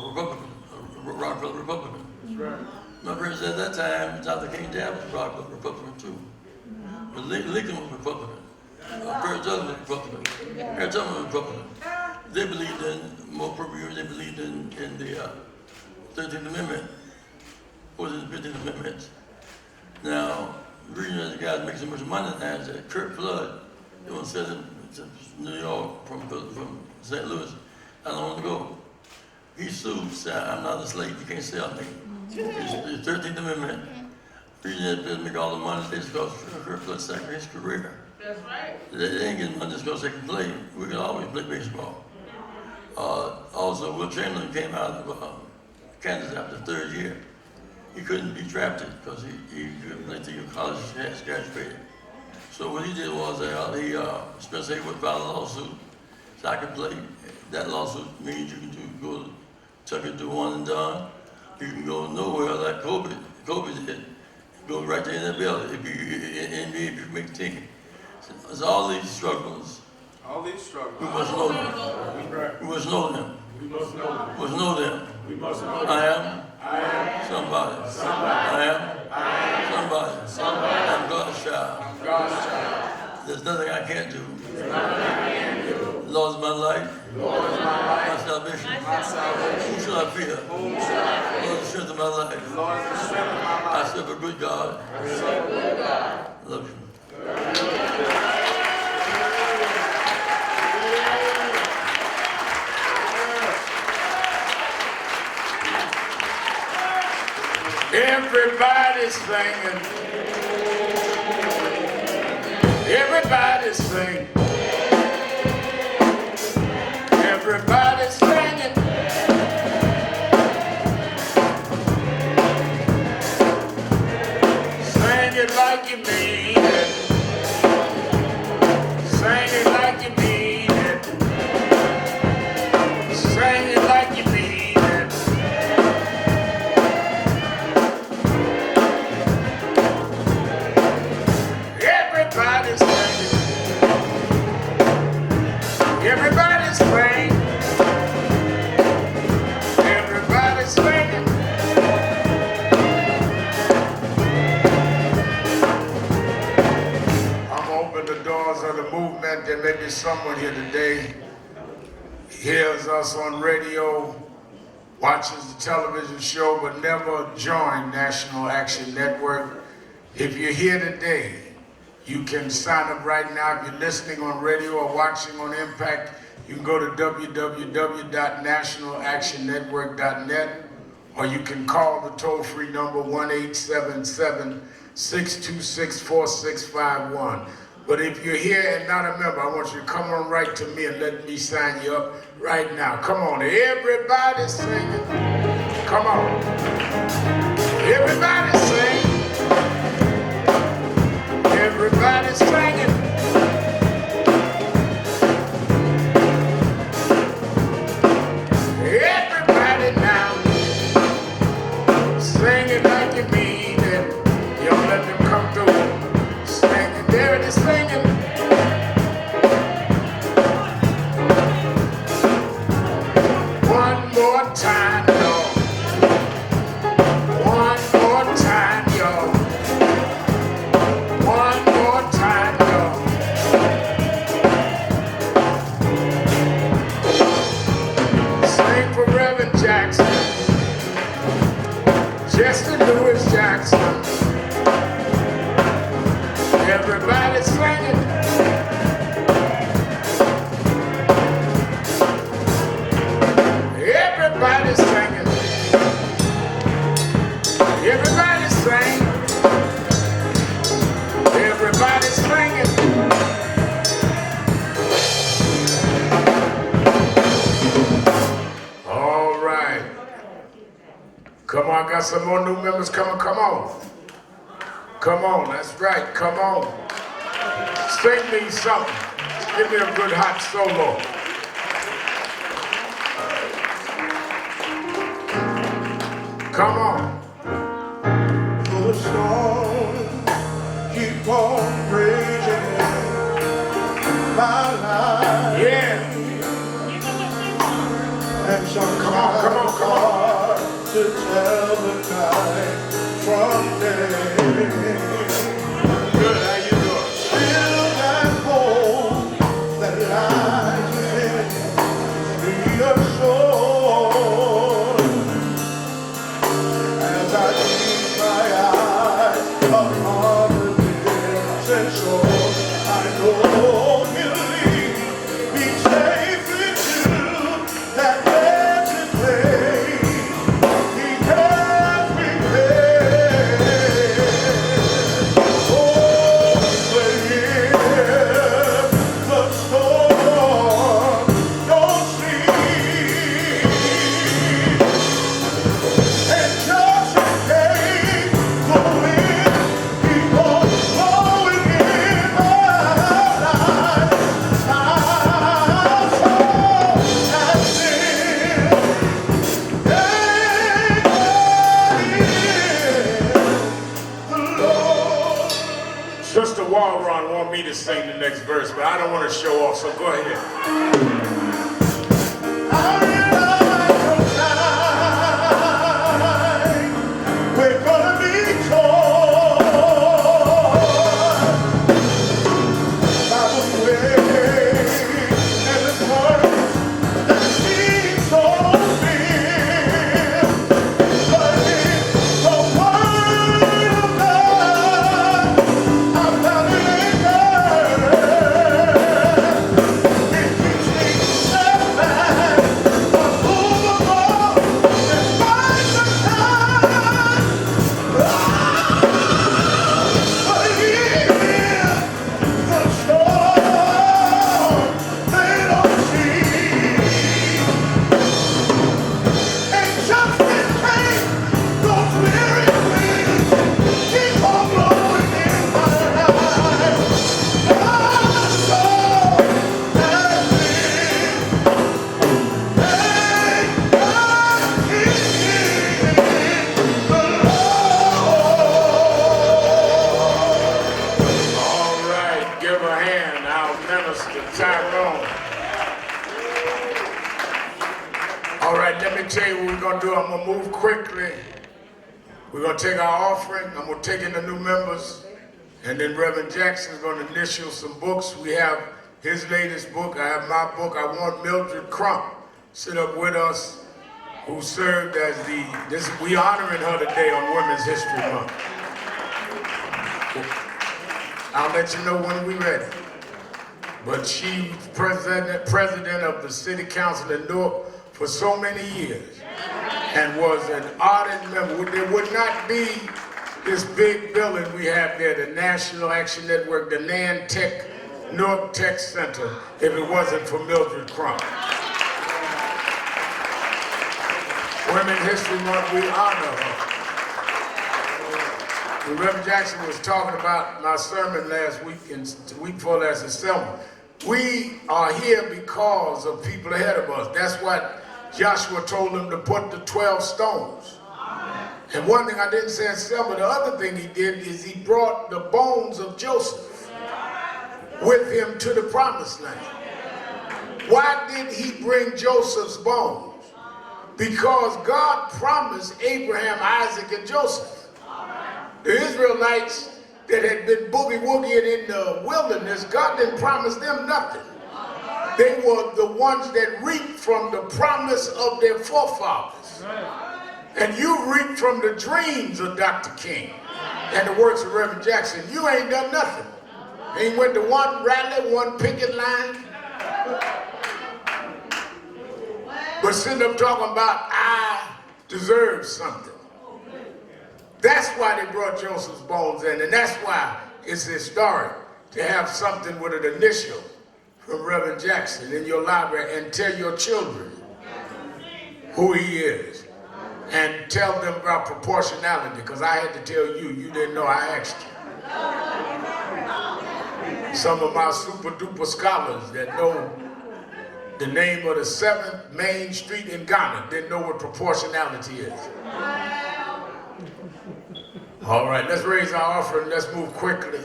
Republican, a Rockefeller Republican. That's right. My friend said at that time, Dr. King Dad was a Rockefeller Republican too. But Lincoln was Republican. First Douglas was Republican. Harry Truman was Republican. They believed in, more appropriately, they believed in the 13th Amendment. Or the 15th Amendment. Now, the reason that the guys make so much money now is that Kurt Flood, the one said in New York from St. Louis, how long ago, he sued, said, I'm not a slave, you can't sell me. The 13th Amendment, the reason that they make all the money is because Kurt Flood sacrificed his career. That's right. They ain't getting money just because they can play. We can always play baseball. Also, Will Chamberlain came out of Kansas after the third year. He couldn't be drafted because he couldn't play till college has graduated. So what he did was Spencer Haywood filed a lawsuit so I could play. That lawsuit means you can go to Tucker do one and done. You can go nowhere like Kobe did. Go right to the NFL if you make a team. So all these struggles. We must know them. We must know them. We must know them. We must know them. We must know them. I am somebody. I am somebody. I'm God's child. There's nothing I can't do. Lord is my life. My salvation. Who shall I fear? Lord is the strength of my life. I serve a good God. Love you. Everybody's singing. Everybody's singing. Everybody's singing. Sing it like you mean it. Sing it like you mean it. Sing it like you mean it. Everybody's singing. Everybody's praying. Everybody's singing. I'm open the doors of the movement. There may be someone here today, hears us on radio, watches the television show, but never joined National Action Network. If you're here today, You can sign up right now. If you're listening on radio or watching on Impact, you can go to www.nationalactionnetwork.net, or you can call the toll-free number 1-877-626-4651. But if you're here and not a member, I want you to come on right to me and let me sign you up right now. Come on, everybody singing. Come on. Everybody sing. Everybody singing. Everybody now. Sing it like you mean it. You don't let them come through. Sing it. There it is singing. One more time, y'all. One more time, y'all. One more time, y'all. Sing for Reverend Jackson. Jesse Lewis Jackson. Everybody singing. Everybody singing. Everybody sing. Everybody singing. All right. Come on, I got some more new members coming. Come on. Come on, that's right. Come on. Sing me something. Give me a good hot solo. Come on. The song keep on praising my life. Yeah. And sometimes come on. hard to tell the night from day. Good, how you doing? Still that hope that lies within me assured. As I keep my eyes upon the distant shore, I know he'll lead me safely to that blessed place he has prepared. Oh, but if the storm don't cease, and just in case the wind keep on blowing in my life, my soul has been the Lord. Sister Waldron want me to sing the next verse, but I don't want to show off, so go ahead. I realize sometime we're gonna be torn by the way and the currents that seem so near. But in the word of God, I found an anchor. It keeps me steadfast, unmovable, despite the time. But even the storm they don't see. And just in case those weary winds keep on blowing in my life, my soul has been All right, give a hand, our minister Tyrone. All right, let me tell you what we're going to do. I'm going to move quickly. We're going to take our offering. I'm going to take in the new members. And then Reverend Jackson's going to initial some books. We have his latest book. I have my book. I want Mildred Crump sit up with us, who served as we honoring her today on Women's History Month. I'll let you know when we're ready. But she was president of the city council in Newark for so many years and was an ardent member. There would not be this big building we have there, the National Action Network, the Nan Newark Tech Center, if it wasn't for Mildred Crump. Women's History Month, we honor her. When Reverend Jackson was talking about my sermon last week and the week before last in Selma, we are here because of people ahead of us. That's what Joshua told them to put the 12 stones. And one thing I didn't say in Selma, the other thing he did is he brought the bones of Joseph with him to the promised land. Why did he bring Joseph's bones? Because God promised Abraham, Isaac, and Joseph. The Israelites that had been boogie-woogieing in the wilderness, God didn't promise them nothing. They were the ones that reaped from the promise of their forefathers. And you reap from the dreams of Dr. King and the works of Reverend Jackson. You ain't done nothing. Ain't went to one rally, one picket line. But sitting up talking about, I deserve something. That's why they brought Joseph's bones in, and that's why it's historic to have something with an initial from Reverend Jackson in your library and tell your children who he is. And tell them about proportionality, because I had to tell you, you didn't know, I asked you. Some of my super duper scholars that know the name of the 7th main street in Ghana didn't know what proportionality is. All right, let's raise our offering. Let's move quickly.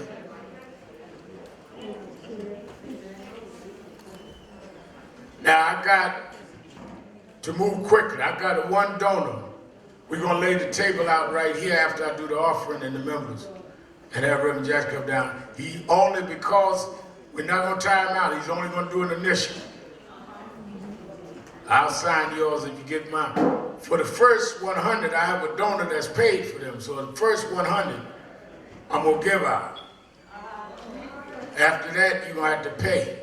Now I got to move quickly. I got one donor. We're going to lay the table out right here after I do the offering and the members. And have Reverend Jackson come down. He only, because we're not going to tie him out, he's only going to do an initial. I'll sign yours if you get mine. For the first 100, I have a donor that's paid for them. So the first 100, I'm going to give out. After that, you're going to have to pay.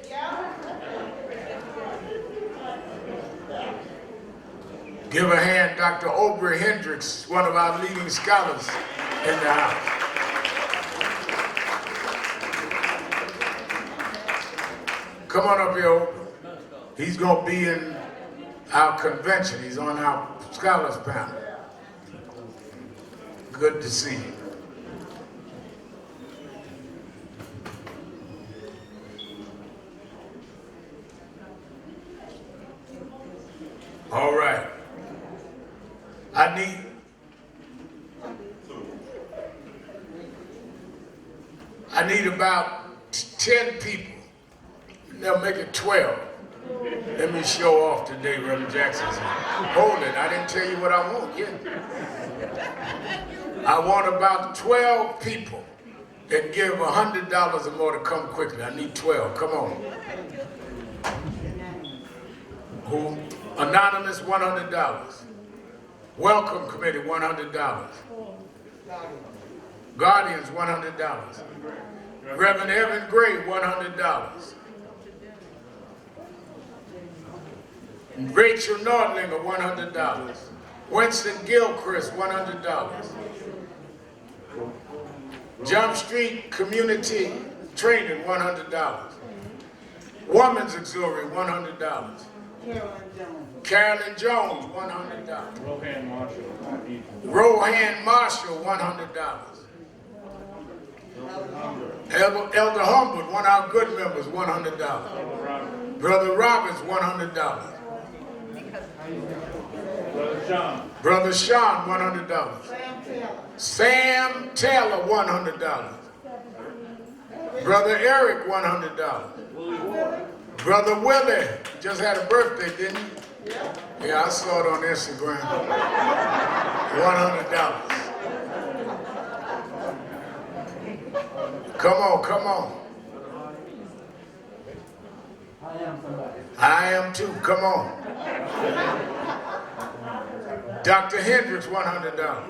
Give a hand, Dr. Aubrey Hendricks, one of our leading scholars in the house. Come on up here, Aubrey. He's going to be in our convention. He's on our scholars panel. Good to see you. All right. I need about 10 people. They'll make it 12. Let me show off today, Reverend Jackson. Hold it, I didn't tell you what I want yet. I want about 12 people that give $100 or more to come quickly. I need 12, come on. Who? Anonymous, $100. Welcome Committee, $100. Guardians, $100. Reverend Evan Gray, $100. Rachel Nordlinger, $100. Winston Gilchrist, $100. Jump Street Community Training, $100. Women's Auxiliary, $100. Carolyn Jones, $100. Rohan Marshall, $100. Elder Humbert, one of our good members, $100. Brother Roberts, $100. Brother Sean, $100. Sam Taylor, $100. Brother Eric, $100. Brother Willie just had a birthday, didn't he? Yeah, I saw it on Instagram. $100. Come on, come on. I am too, come on. Dr. Hendricks, $100.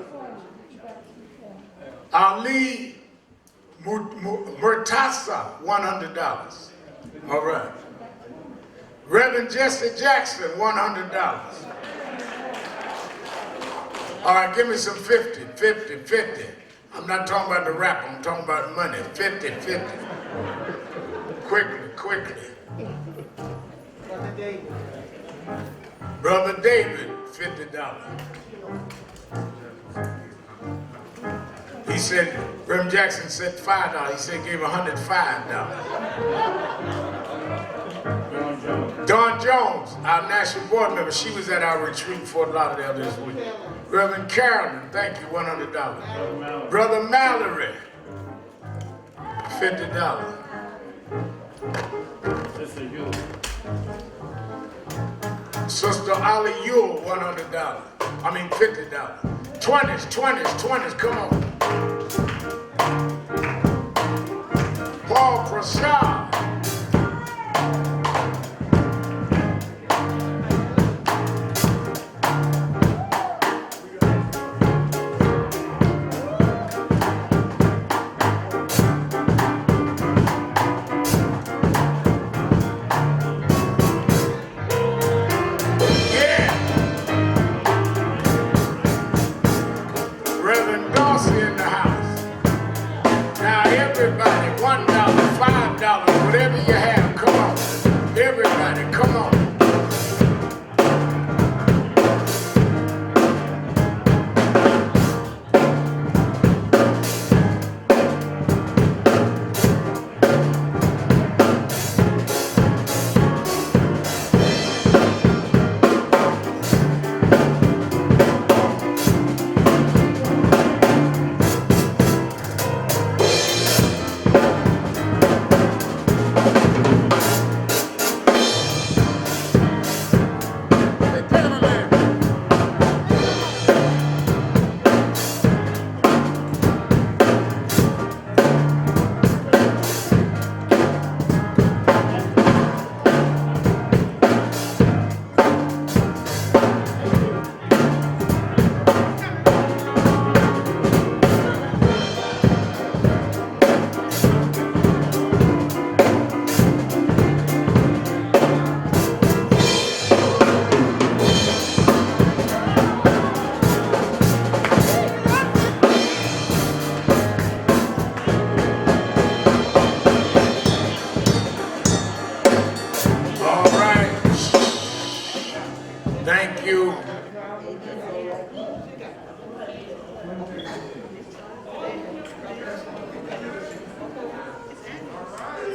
Ali Murtasa, $100. All right. Reverend Jesse Jackson, $100. All right, give me some 50, 50, 50. I'm not talking about the rap, I'm talking about money. 50, 50. Quickly, quickly. Brother David, $50. He said, Reverend Jackson said $5. He said gave $105. Dawn Jones, our national board member, she was at our retreat in Fort Lauderdale this week. Reverend Carolyn, thank you, $100. Brother Mallory, $50. Sister Ali Yule, $100. I mean $50. 20s, 20s, 20s, come on. Paul Prashad.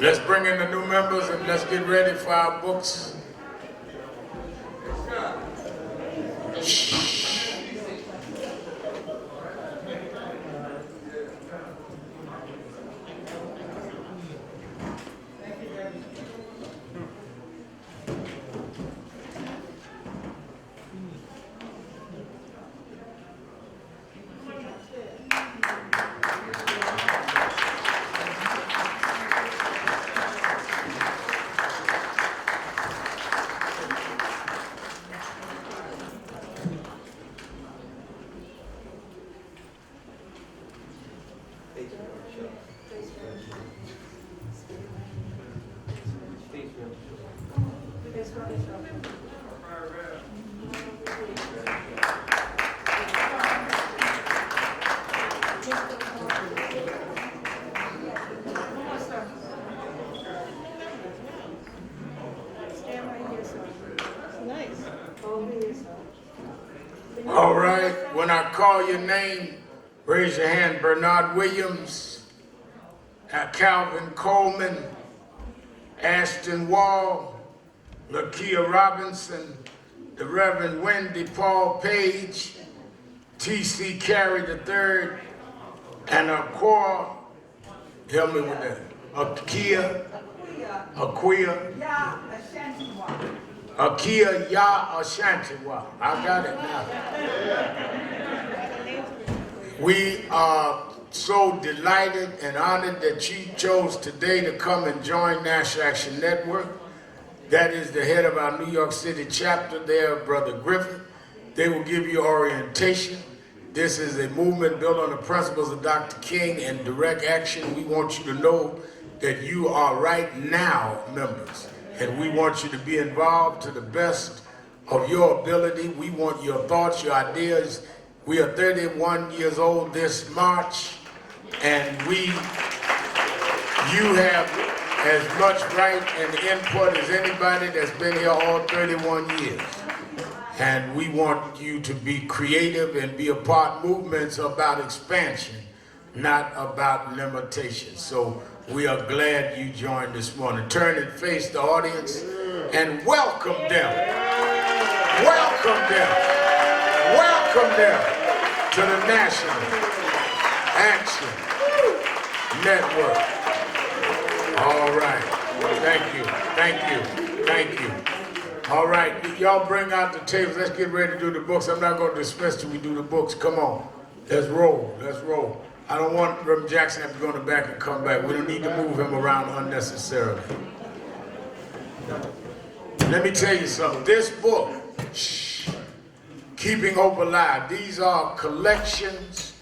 Let's bring in the new members and let's get ready for our books. All right, when I call your name, raise your hand. Bernard Williams, Calvin Coleman, Ashton Wall, Lakisha Robinson, the Reverend Wendy Paul Page, T.C. Carey III, and Aquia, help me with that, Aquia Ya Ashantiwa. I got it now. We are so delighted and honored that you chose today to come and join National Action Network. That is the head of our New York City chapter there, Brother Griffin. They will give you orientation. This is a movement built on the principles of Dr. King and direct action. We want you to know that you are right now members, and we want you to be involved to the best of your ability. We want your thoughts, your ideas. We are 31 years old this March, and you have as much right and input as anybody that's been here all 31 years. And we want you to be creative and be a part. Movements about expansion, not about limitation. So we are glad you joined this morning. Turn and face the audience and welcome them. Welcome them. Welcome them to the National Action Network. All right. Thank you. Thank you. Thank you. All right. Y'all bring out the tables. Let's get ready to do the books. I'm not going to dismiss till we do the books. Come on. Let's roll. Let's roll. I don't want Reverend Jackson to have to go in the back and come back. We don't need to move him around unnecessarily. Let me tell you something. This book, Keeping Hope Alive, these are collections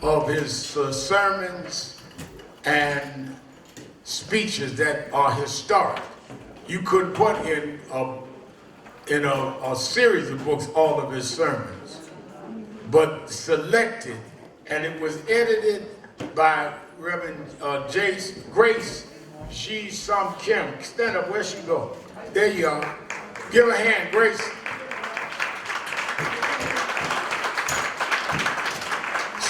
of his sermons and speeches that are historic. You could put in a series of books all of his sermons, but selected, and it was edited by Reverend Grace G. Sum Kim. Stand up, where'd she go? There you are. Give her a hand, Grace.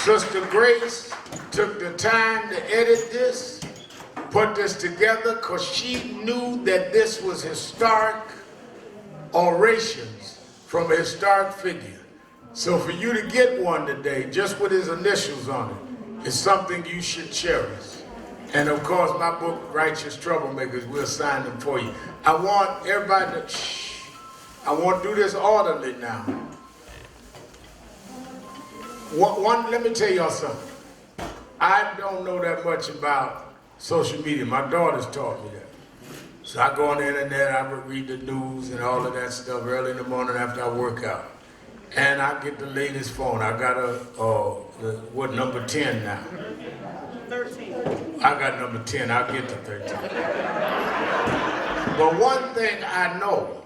Sister Grace took the time to edit this, put this together, because she knew that this was historic orations from a historic figure. So for you to get one today, just with his initials on it, is something you should cherish. And of course, my book, Righteous Troublemakers, we'll sign them for you. I want everybody to, I want to do this orderly now. Let me tell y'all something. I don't know that much about social media. My daughters taught me that. So I go on the internet, I read the news and all of that stuff early in the morning after I work out. And I get the latest phone. I got what, number 10 now? 13. I got number 10, I'll get to 13. But one thing I know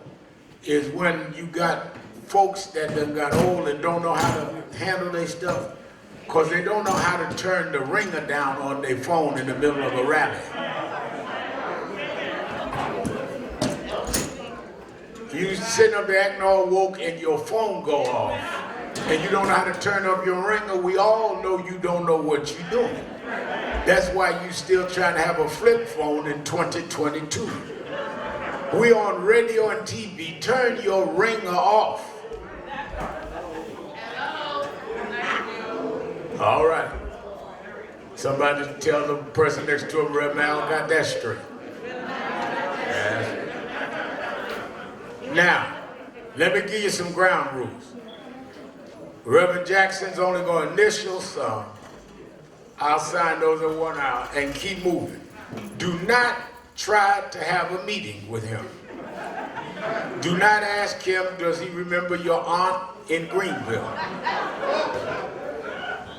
is when you got folks that done got old and don't know how to handle their stuff, because they don't know how to turn the ringer down on their phone in the middle of a rally. You sitting up there acting all woke and your phone go off, and you don't know how to turn up your ringer. We all know you don't know what you're doing. That's why you still trying to have a flip phone in 2022. We on radio and TV. Turn your ringer off. All right. Somebody tell the person next to him, Reverend Al got that straight. Yes. Now, let me give you some ground rules. Reverend Jackson's only going to initial some. I'll sign those in 1 hour and keep moving. Do not try to have a meeting with him. Do not ask him, does he remember your aunt in Greenville?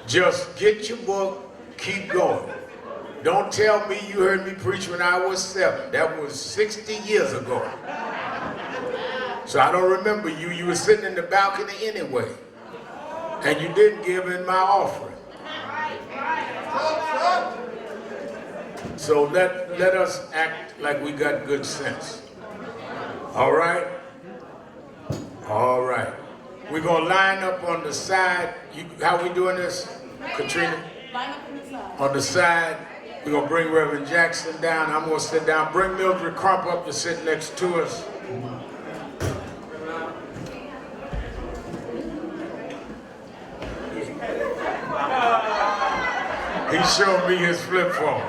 Just get your book, keep going. Don't tell me you heard me preach when I was 7. That was 60 years ago. So I don't remember you. You were sitting in the balcony anyway. And you didn't give in my offering. So let us act like we got good sense. All right? All right. We're going to line up on the side. How we doing this, Katrina? Line up on the side. On the side. We're going to bring Reverend Jackson down. I'm going to sit down. Bring Mildred Crump up to sit next to us. He showed me his flip phone.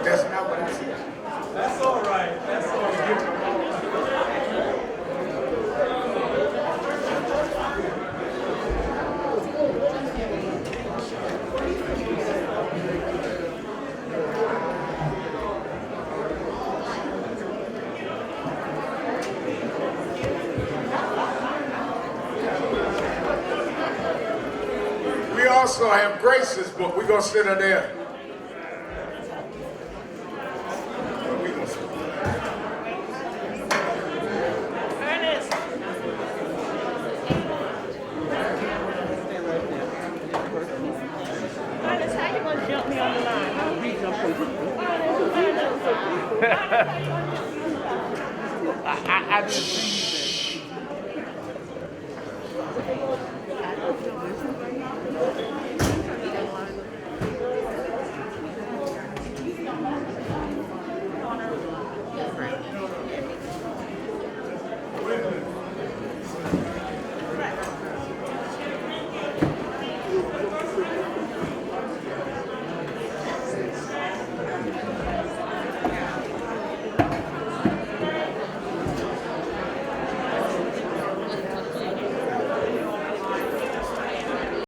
That's not what I said. That's all right. That's all right. also have Grace's book. We're going to sit her there. I